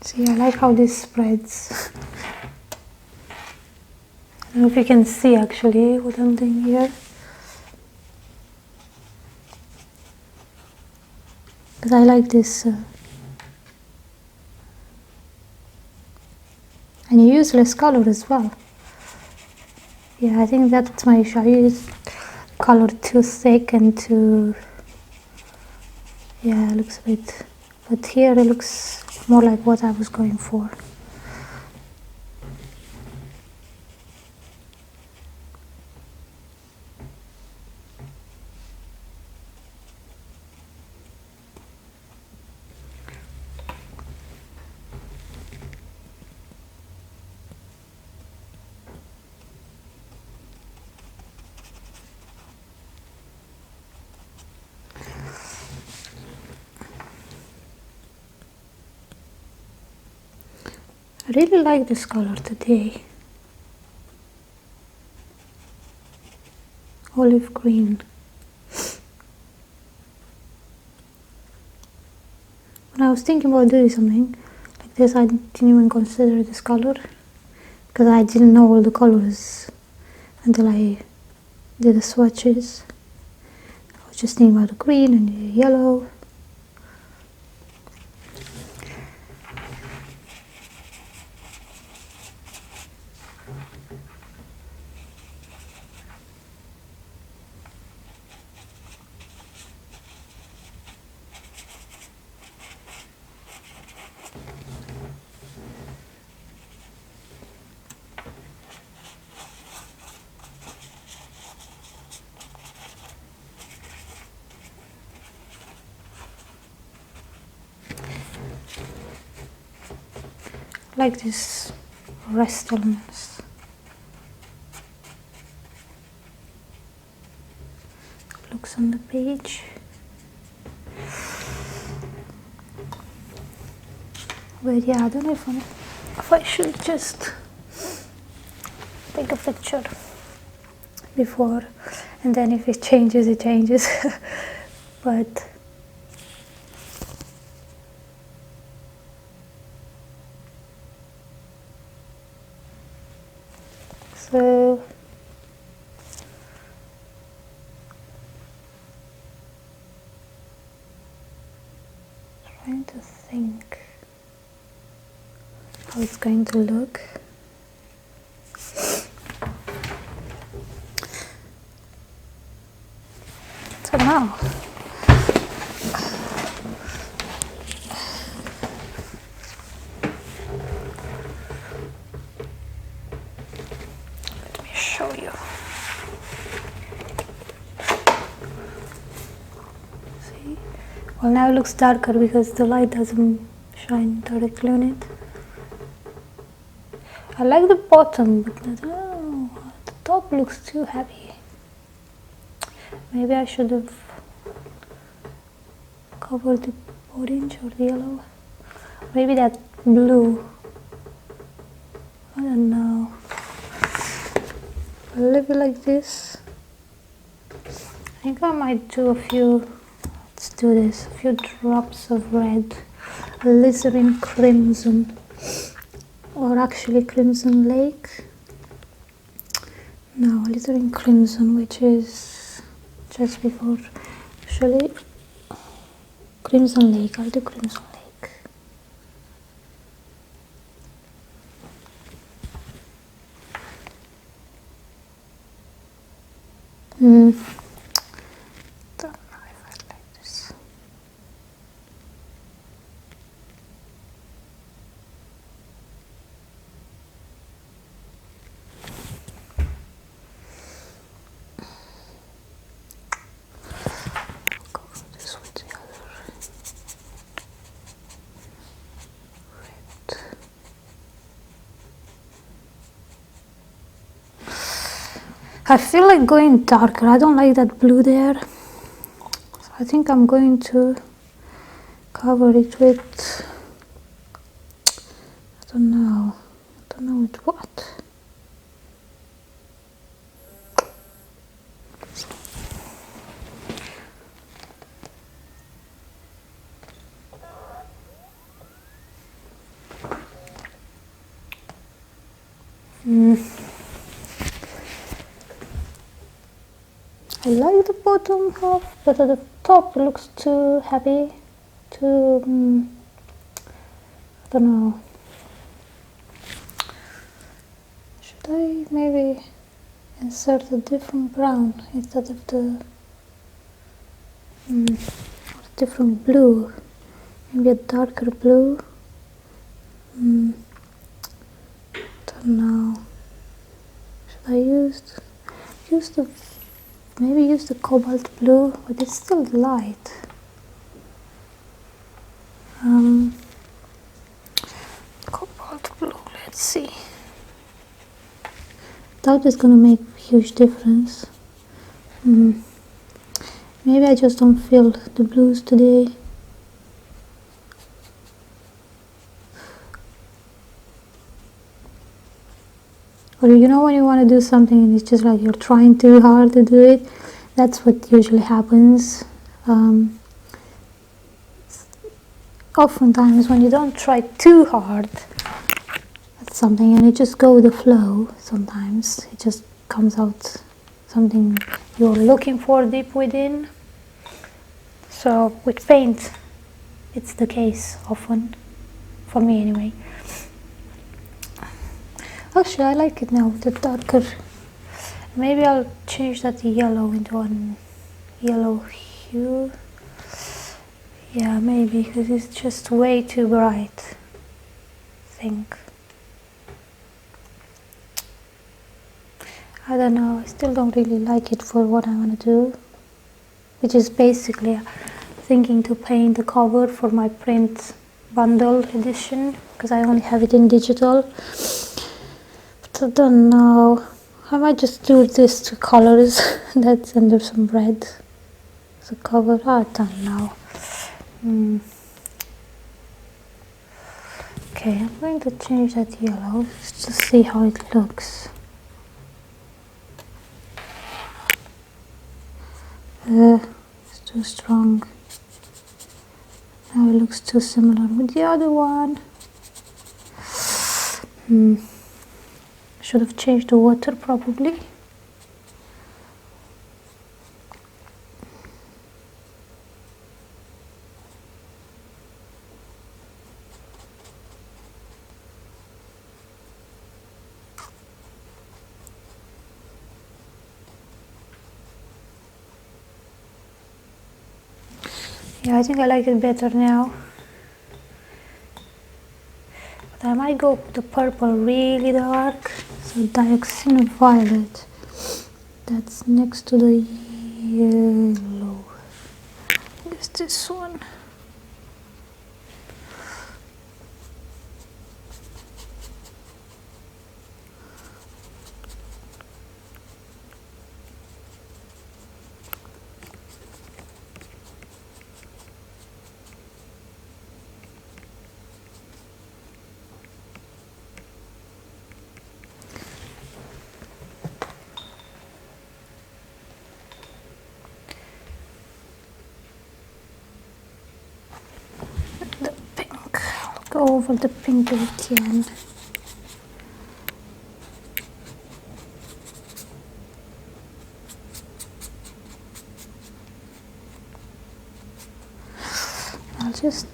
See, I like how this spreads. I don't know if you can see actually what I'm doing here. Because I like this. And you use less color as well. Yeah, I think that's my issue. I use color too thick and too... Yeah, it looks a bit... But here it looks more like what I was going for. I really like this color today. Olive green. When I was thinking about doing something like this, I didn't even consider this color because I didn't know all the colors until I did the swatches. I was just thinking about the green and the yellow. Like this restfulness. Looks on the page. But yeah, I don't know if I should just take a picture before, and then if it changes, it changes. But so trying to think how it's going to look. So now let me show you. See? Well, now it looks darker because the light doesn't shine directly on it. I like the bottom, but I don't know, the top looks too heavy. Maybe I should have covered the orange or the yellow. Maybe that blue. I don't know. A little bit like this. I think I might do a few, let's do this, a few drops of red. Alizarin Crimson. Or actually Crimson Lake. No, Alizarin Crimson, which is just before, actually Crimson Lake. I'll do Crimson Lake. Don't know if I like this. I feel like going darker. I don't like that blue there. So I think I'm going to cover it with, I don't know with what. I like the bottom half, but at the top it looks too heavy, too, I don't know. Should I maybe insert a different brown instead of the different blue? Maybe a darker blue? Don't know. Should I use the maybe use the cobalt blue, but it's still light. Cobalt blue, let's see. That is gonna make a huge difference. Maybe I just don't feel the blues today. Or you know when you want to do something and it's just like you're trying too hard to do it? That's what usually happens. Oftentimes when you don't try too hard at something and you just go with the flow, sometimes it just comes out something you're looking for deep within. So with paint, it's the case often, for me anyway. Actually, I like it now with the darker. Maybe I'll change that yellow into one yellow hue. Yeah, maybe, because it's just way too bright, I think. I don't know, I still don't really like it for what I want to do, which is basically thinking to paint the cover for my print bundle edition, because I only have it in digital. I don't know. I might just do these two colors. That's under some red. The cover. I don't know. Okay, I'm going to change that yellow just to see how it looks. It's too strong. Now it looks too similar with the other one. Should have changed the water probably. Yeah, I think I like it better now. But I might go with the purple really dark, so dioxin violet. That's next to the yellow. I guess this one. Go over the pink again. I'll just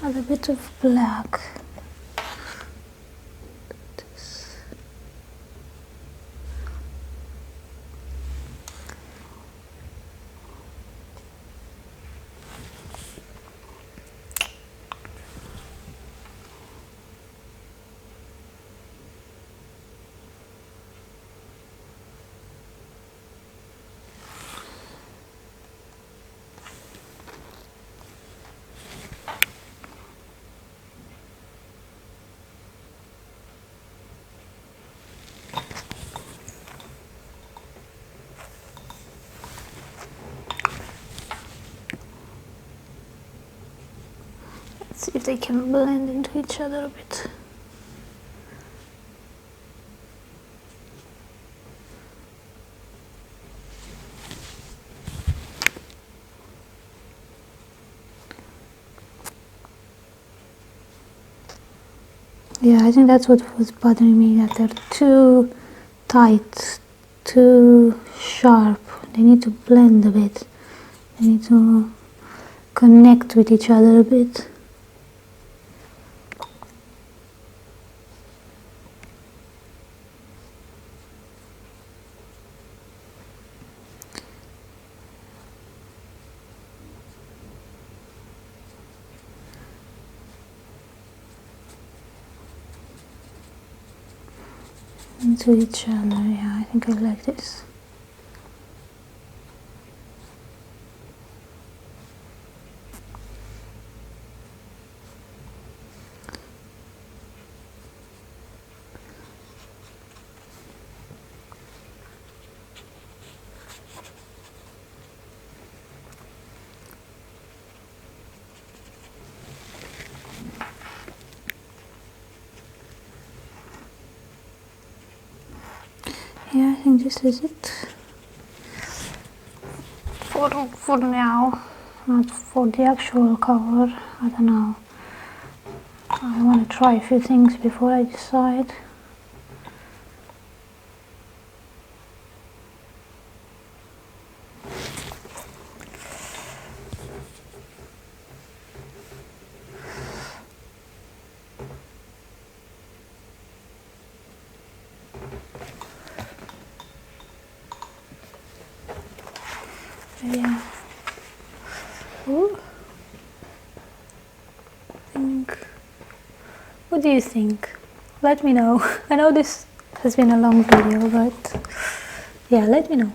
add a bit of black. See if they can blend into each other a bit. Yeah, I think that's what was bothering me, that they're too tight, too sharp. They need to blend a bit. They need to connect with each other a bit. Into each other, yeah, I think I like this. Yeah, I think this is it for now. Not for the actual cover, I don't know. I want to try a few things before I decide. Yeah. Ooh. What do you think? Let me know. I know this has been a long video, but yeah, let me know.